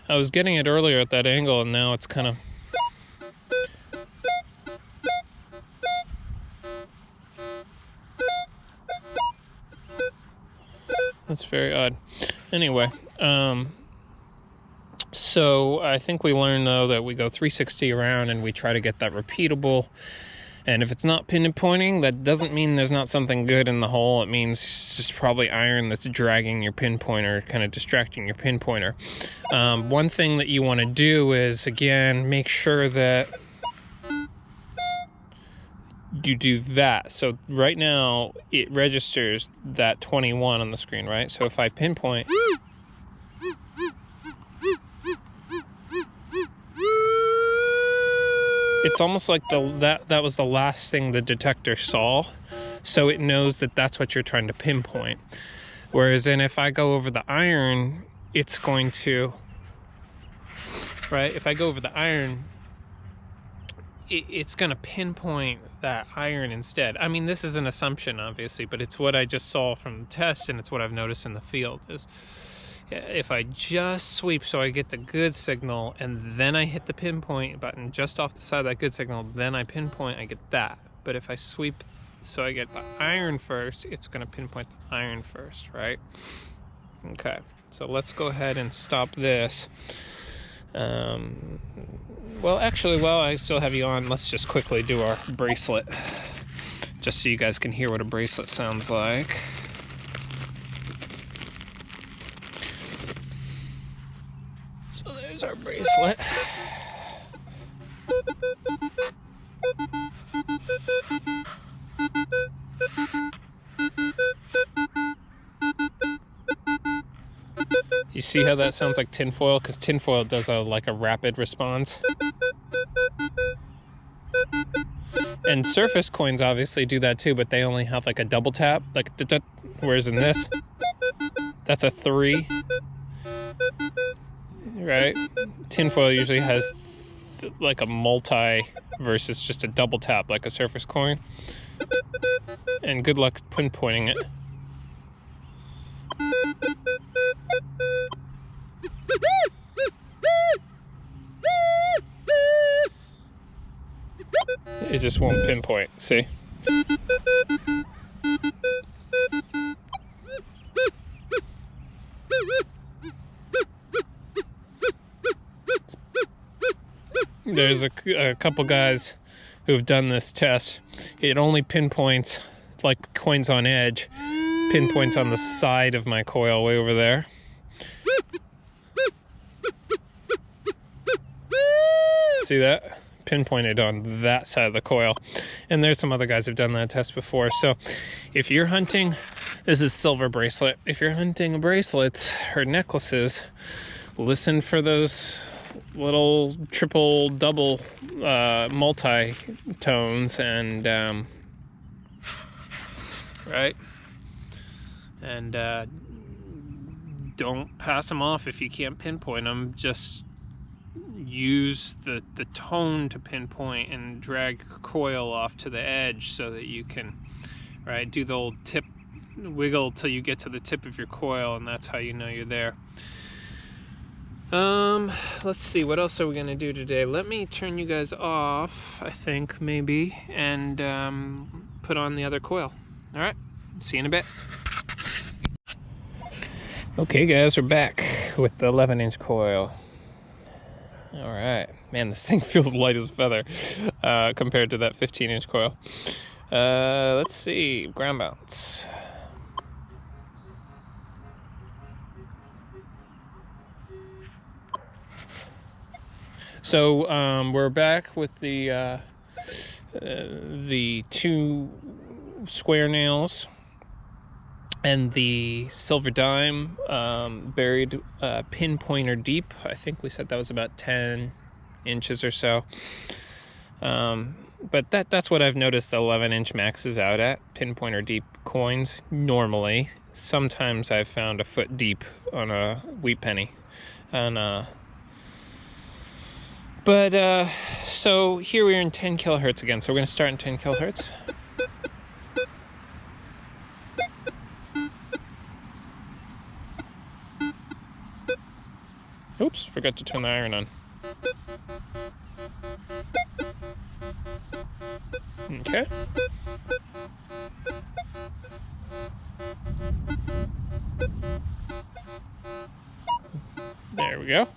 I was getting it earlier at that angle, and now it's kind of... That's very odd. Anyway, so I think we learned, though, that we go 360 around and we try to get that repeatable. And if it's not pinpointing, that doesn't mean there's not something good in the hole. It means it's just probably iron that's dragging your pinpointer, kind of distracting your pinpointer. One thing that you want to do is, again, make sure that you do that. So right now, it registers that 21 on the screen, right? So if I pinpoint... It's almost like that was the last thing the detector saw, so it knows that that's what you're trying to pinpoint. Whereas then if I go over the iron, it's going to, right? If I go over the iron, it's going to pinpoint that iron instead. I mean, this is an assumption, obviously, but it's what I just saw from the test, and it's what I've noticed in the field is, if I just sweep so I get the good signal and then I hit the pinpoint button just off the side of that good signal, then I pinpoint, I get that. But if I sweep so I get the iron first, it's going to pinpoint the iron first, right? Okay, so let's go ahead and stop this. Well, actually, while I still have you on, let's just quickly do our bracelet, just so you guys can hear what a bracelet sounds like. There's our bracelet. You see how that sounds like tinfoil? Because tinfoil does like a rapid response. And surface coins obviously do that too, but they only have like a double tap, like whereas in this, that's a 3. Right? Tinfoil usually has like a multi versus just a double tap like a surface coin. And good luck pinpointing it. It just won't pinpoint, see? There's a couple guys who've done this test. It only pinpoints, like coins on edge, pinpoints on the side of my coil way over there. See that? Pinpointed on that side of the coil. And there's some other guys who've done that test before. So if you're hunting, this is silver bracelet. If you're hunting bracelets or necklaces, listen for those little triple, double, multi-tones, and right? And don't pass them off if you can't pinpoint them. Just use the tone to pinpoint and drag your coil off to the edge so that you can, right, do the old tip wiggle till you get to the tip of your coil, and that's how you know you're there. Let's see, what else are we gonna do today? Let me turn you guys off, I think, maybe, and put on the other coil. All right, see you in a bit. Okay guys, we're back with the 11-inch coil. All right, man, this thing feels light as a feather compared to that 15-inch coil. Let's see, ground bounce. So we're back with the 2 square nails and the silver dime buried pinpointer deep. I think we said that was about 10 inches or so. But that's what I've noticed the 11-inch maxes out at, pinpointer deep coins normally. Sometimes I've found a foot deep on a wheat penny. And so here we are in 10 kilohertz again. So we're going to start in 10 kilohertz. Oops, forgot to turn the iron on. Okay. There we go.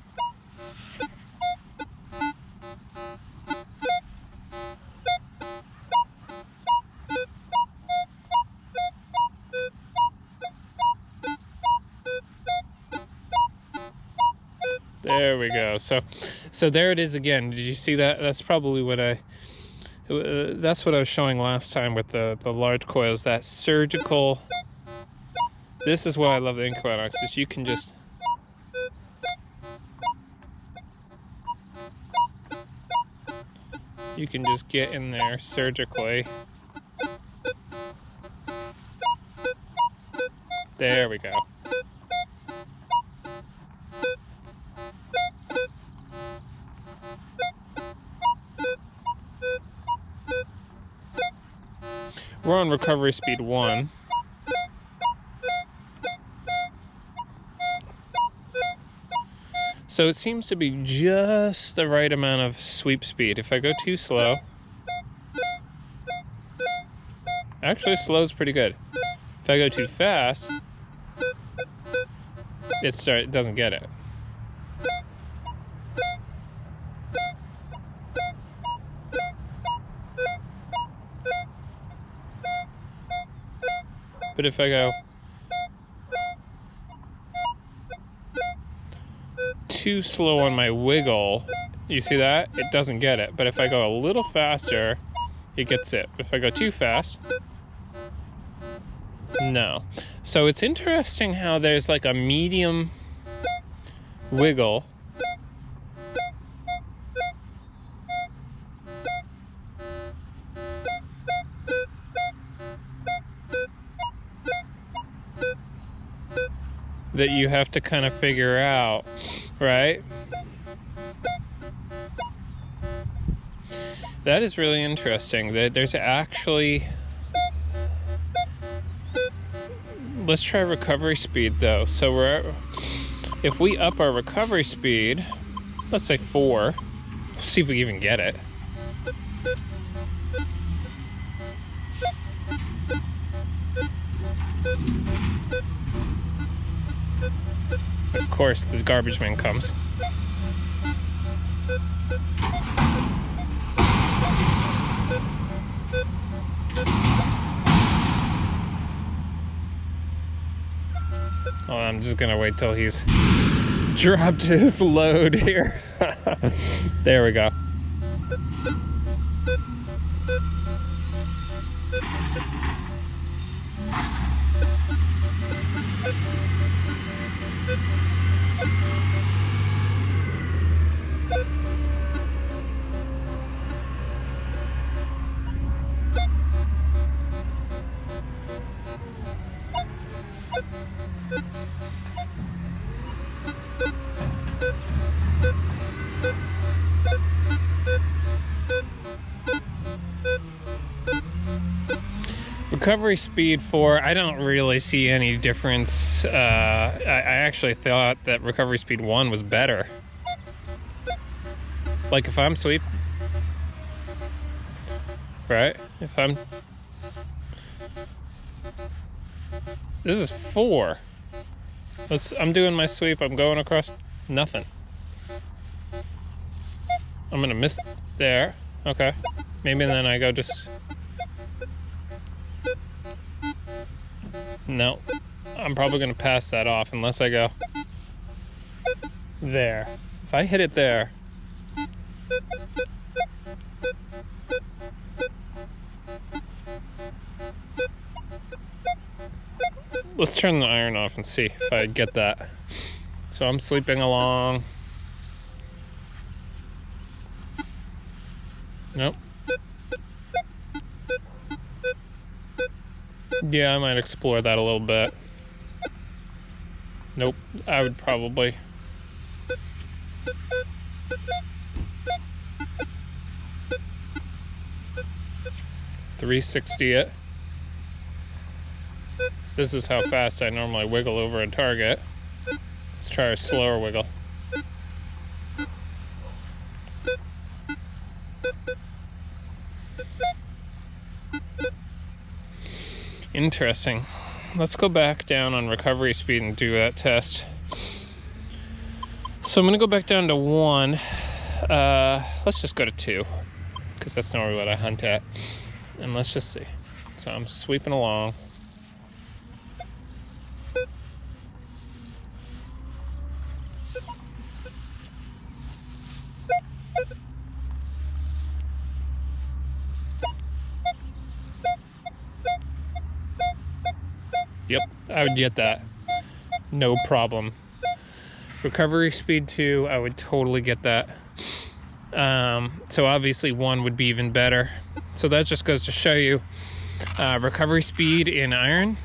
There we go. So there it is again. Did you see that? That's probably what that's what I was showing last time with the large coils. That surgical. This is why I love the Inch Coil, is you can just get in there surgically. There we go. We're on recovery speed 1. So it seems to be just the right amount of sweep speed. If I go too slow, actually slow is pretty good. If I go too fast, it doesn't get it. But if I go too slow on my wiggle, you see that? It doesn't get it. But if I go a little faster, it gets it. If I go too fast, no. So it's interesting how there's like a medium wiggle that you have to kind of figure out, right? That is really interesting. That there's actually... Let's try recovery speed though. So if we up our recovery speed, let's say 4, see if we even get it. Of course, the garbage man comes. Oh, I'm just gonna wait till he's dropped his load here. There we go. Recovery speed 4, I don't really see any difference. I actually thought that recovery speed 1 was better. Like if I'm sweep, right? If I'm... This is 4. I'm doing my sweep, I'm going across, nothing. I'm gonna miss there, okay. Maybe then I go just... No, I'm probably going to pass that off unless I go there. If I hit it there, let's turn the iron off and see if I get that. So I'm sweeping along. Nope. Yeah, I might explore that a little bit. Nope, I would probably... .360 it. This is how fast I normally wiggle over a target. Let's try a slower wiggle. Interesting. Let's go back down on recovery speed and do that test. So I'm going to go back down to 1. Let's just go to 2, because that's normally what I hunt at. And let's just see. So I'm sweeping along. Yep, I would get that. No problem. Recovery speed 2, I would totally get that. So obviously 1 would be even better. So that just goes to show you recovery speed in iron.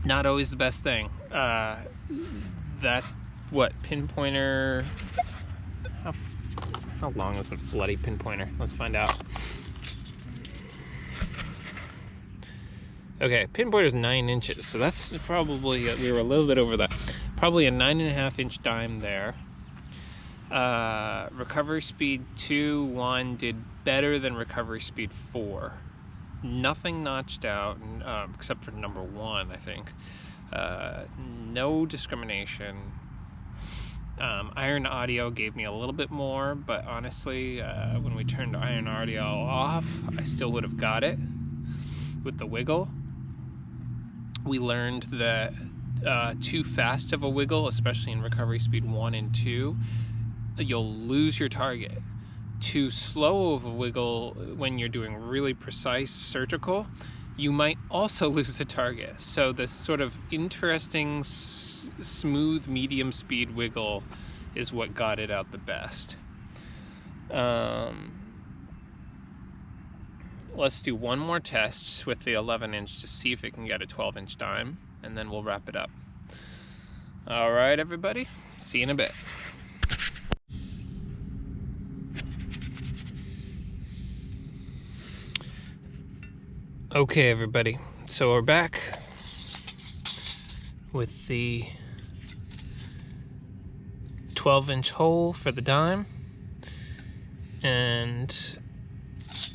Not always the best thing. That, what, pinpointer? How long is a bloody pinpointer? Let's find out. Okay, pinpointer is 9 inches, so that's probably, we were a little bit over that. Probably a 9.5 inch dime there. Recovery speed 2, 1 did better than recovery speed 4. Nothing notched out, except for number 1, I think. No discrimination. Iron audio gave me a little bit more, but honestly, when we turned iron audio off, I still would have got it with the wiggle. We learned that too fast of a wiggle, especially in recovery speed 1 and 2, you'll lose your target. Too slow of a wiggle when you're doing really precise surgical, you might also lose the target. So this sort of interesting smooth medium speed wiggle is what got it out the best. Let's do one more test with the 11 inch to see if it can get a 12 inch dime, and then we'll wrap it up. All right, everybody, see you in a bit. Okay, everybody, so we're back with the 12-inch hole for the dime, and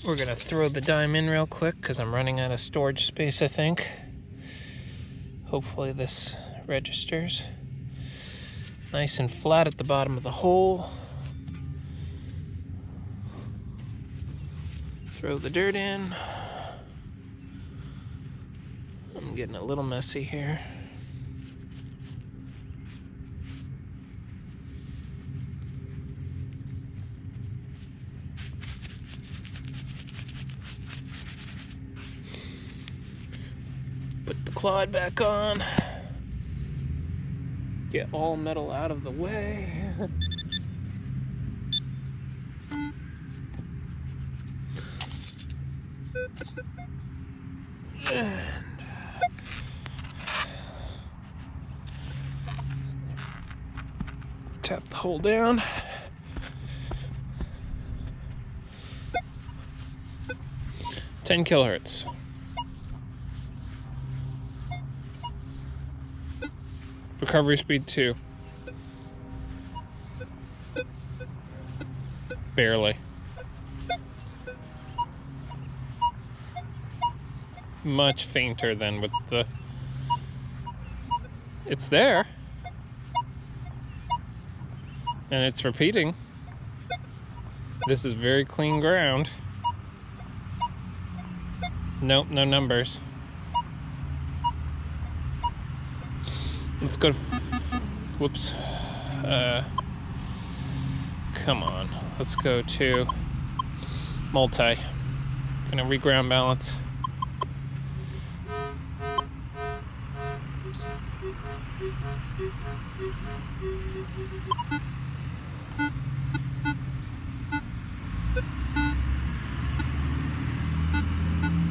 we're gonna throw the dime in real quick because I'm running out of storage space, I think. Hopefully this registers. Nice and flat at the bottom of the hole. Throw the dirt in. I'm getting a little messy here. Put the clod back on. Get all metal out of the way. And tap the hole down. $10 kilohertz. Recovery speed 2. Barely. Much fainter than with the... It's there. And it's repeating. This is very clean ground. Nope, no numbers. Let's go to... Whoops. Come on. Let's go to multi. Gonna reground balance.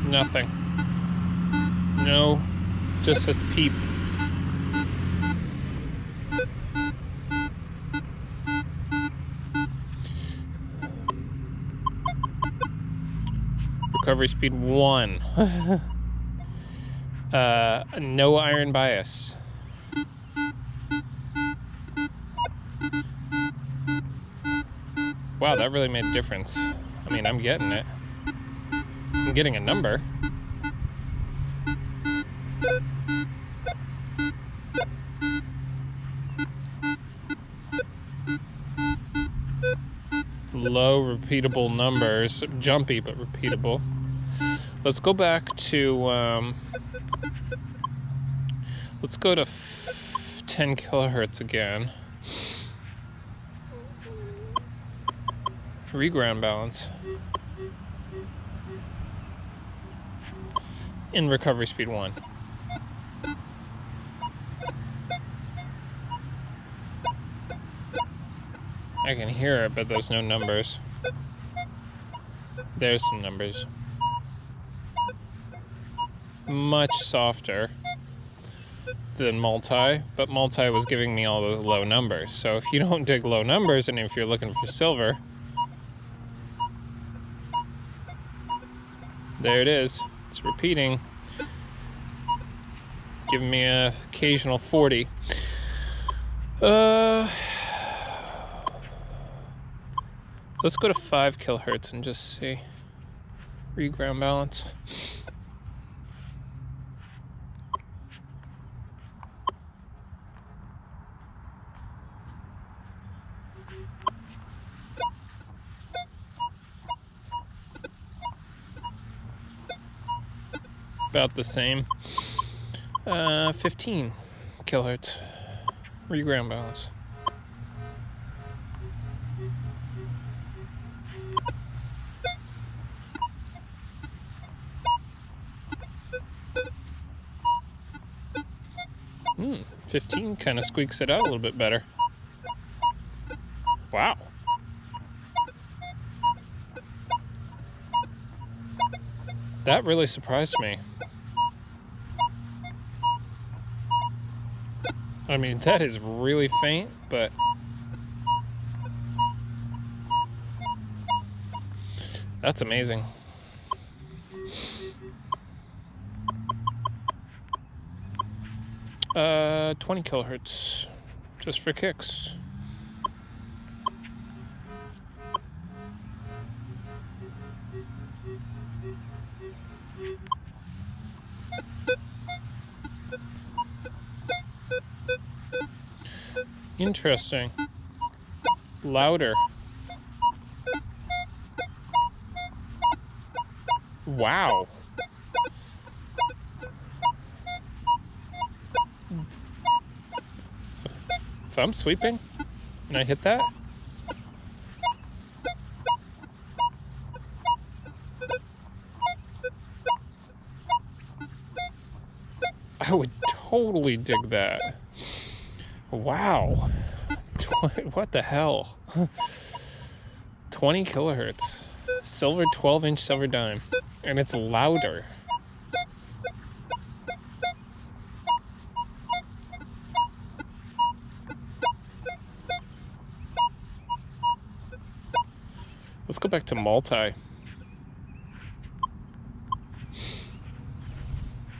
Nothing. No, just a peep. Recovery speed 1. No iron bias. Wow, that really made a difference. I mean, I'm getting it. I'm getting a number. Low, repeatable numbers. Jumpy, but repeatable. Let's go back to... let's go to 10 kilohertz again. Regram balance. In recovery speed 1. I can hear it, but there's no numbers. There's some numbers. Much softer than multi, but multi was giving me all those low numbers. So if you don't dig low numbers, and if you're looking for silver, there it is. It's repeating. Giving me an occasional 40. Let's go to 5 kilohertz and just see. Regram balance. About the same. 15 kilohertz. Regram balance. Hmm, 15 kind of squeaks it out a little bit better. Wow. That really surprised me. I mean, that is really faint, but that's amazing. Uh, 20 kilohertz, just for kicks. Interesting. Louder. Wow. If I'm sweeping and I hit that, I would totally dig that. Wow. What the hell? 20 kilohertz. Silver 12-inch silver dime. And it's louder. Let's go back to multi.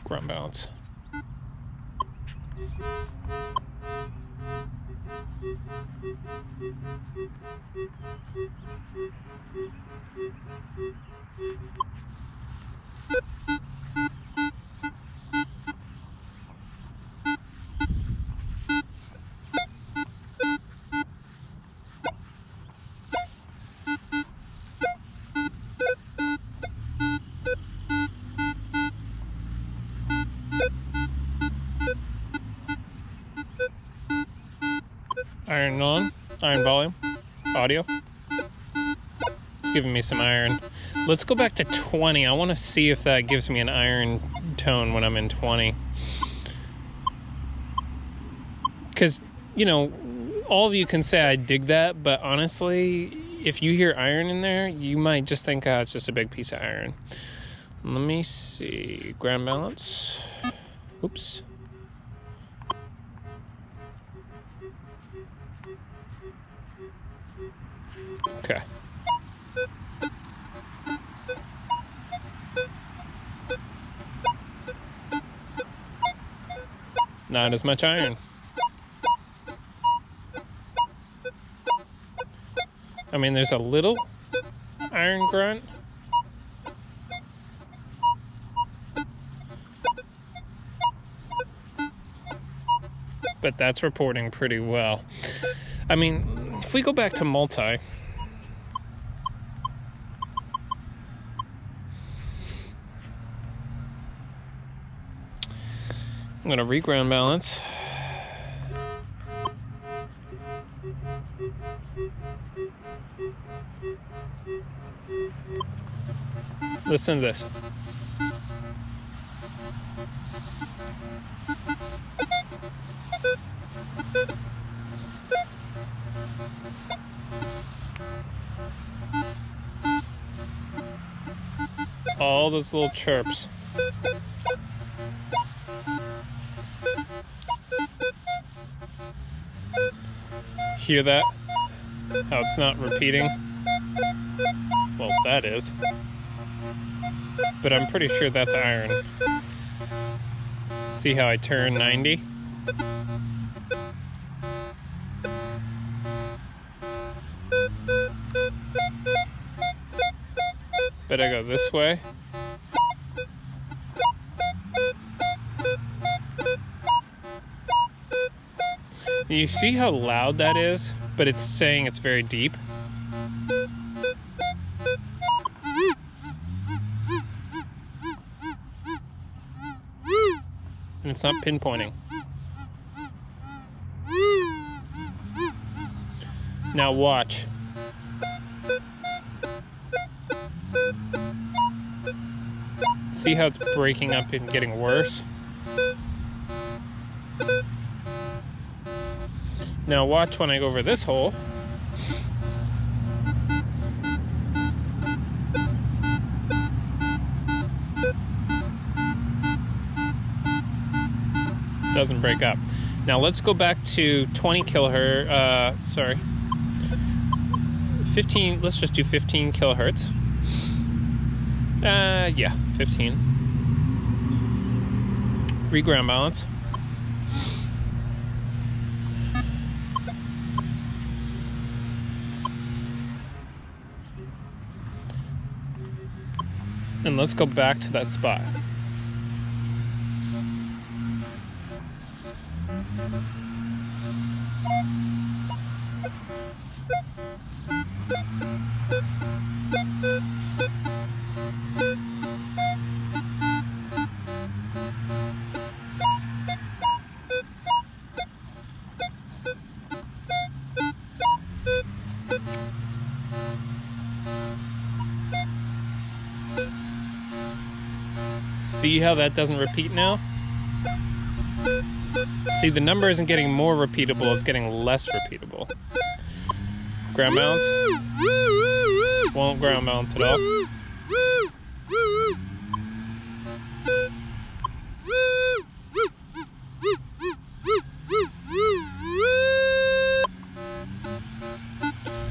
Ground balance. Iron on, iron volume, audio. It's giving me some iron. Let's go back to 20. I want to see if that gives me an iron tone when I'm in 20. Because, you know, all of you can say I dig that, but honestly, if you hear iron in there, you might just think, oh, it's just a big piece of iron. Let me see. Ground balance. Oops. Okay. Not as much iron. I mean, there's a little iron grunt. But that's reporting pretty well. I mean, if we go back to multi, I'm going to reground balance. Listen to this. All those little chirps. Hear that? How it's not repeating? Well, that is. But I'm pretty sure that's iron. See how I turn 90? But I go this way. You see how loud that is? But it's saying it's very deep. And it's not pinpointing. Now watch. See how it's breaking up and getting worse? Now watch when I go over this hole. Doesn't break up. Now let's go back to 20 kilohertz, sorry. 15, let's just do 15 kilohertz. Yeah, 15. Regram balance. And let's go back to that spot. See how that doesn't repeat now? See, the number isn't getting more repeatable, it's getting less repeatable. Ground balance? Won't ground balance at all.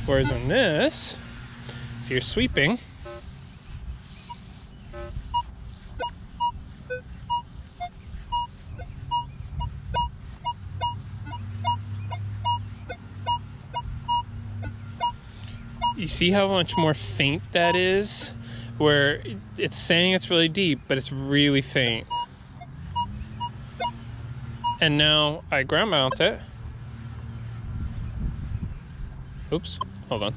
Whereas in this, if you're sweeping, you see how much more faint that is? Where it's saying it's really deep, but it's really faint. And now I ground balance it. Oops, hold on.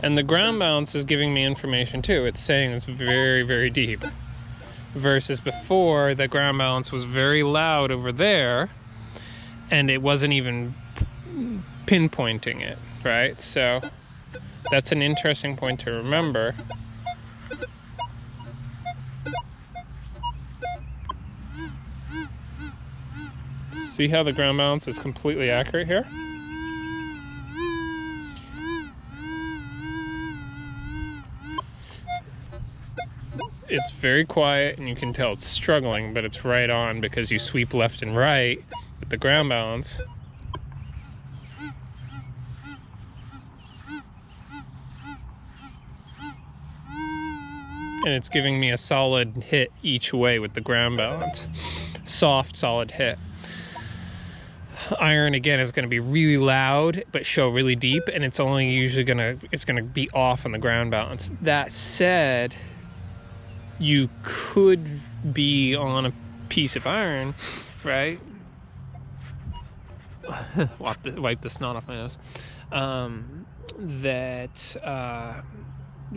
And the ground balance is giving me information too. It's saying it's very, very deep. Versus before, the ground balance was very loud over there, and it wasn't even pinpointing it, right? So that's an interesting point to remember. See how the ground balance is completely accurate here? It's very quiet, and you can tell it's struggling, but it's right on because you sweep left and right with the ground balance. and it's giving me a solid hit each way with the ground balance. Soft, solid hit. Iron again is going to be really loud but show really deep, and it's only usually gonna be off on the ground balance. That said, you could be on a piece of iron, right? Wipe the snot off my nose. That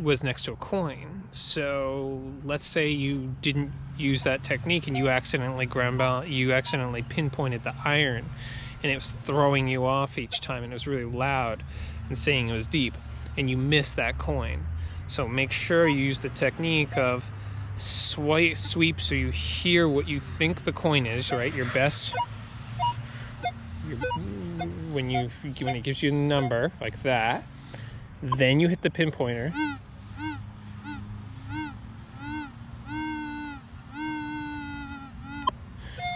was next to a coin. So let's say you didn't use that technique and you accidentally pinpointed the iron, and it was throwing you off each time, and it was really loud and saying it was deep, and you missed that coin. So make sure you use the technique of sweep so you hear what you think the coin is, right? Your best, when it gives you a number like that, then you hit the pinpointer.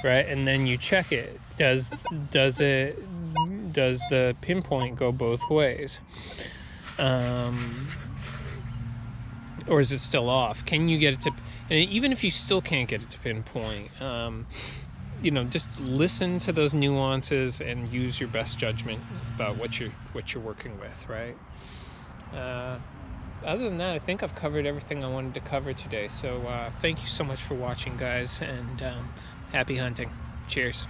Right, and then you check it. Does the pinpoint go both ways? Or is it still off? Can you get it to, and even if you still can't get it to pinpoint, you know, just listen to those nuances and use your best judgment about what you're working with, right? Other than that, I think I've covered everything I wanted to cover today. So thank you so much for watching, guys, and happy hunting. Cheers.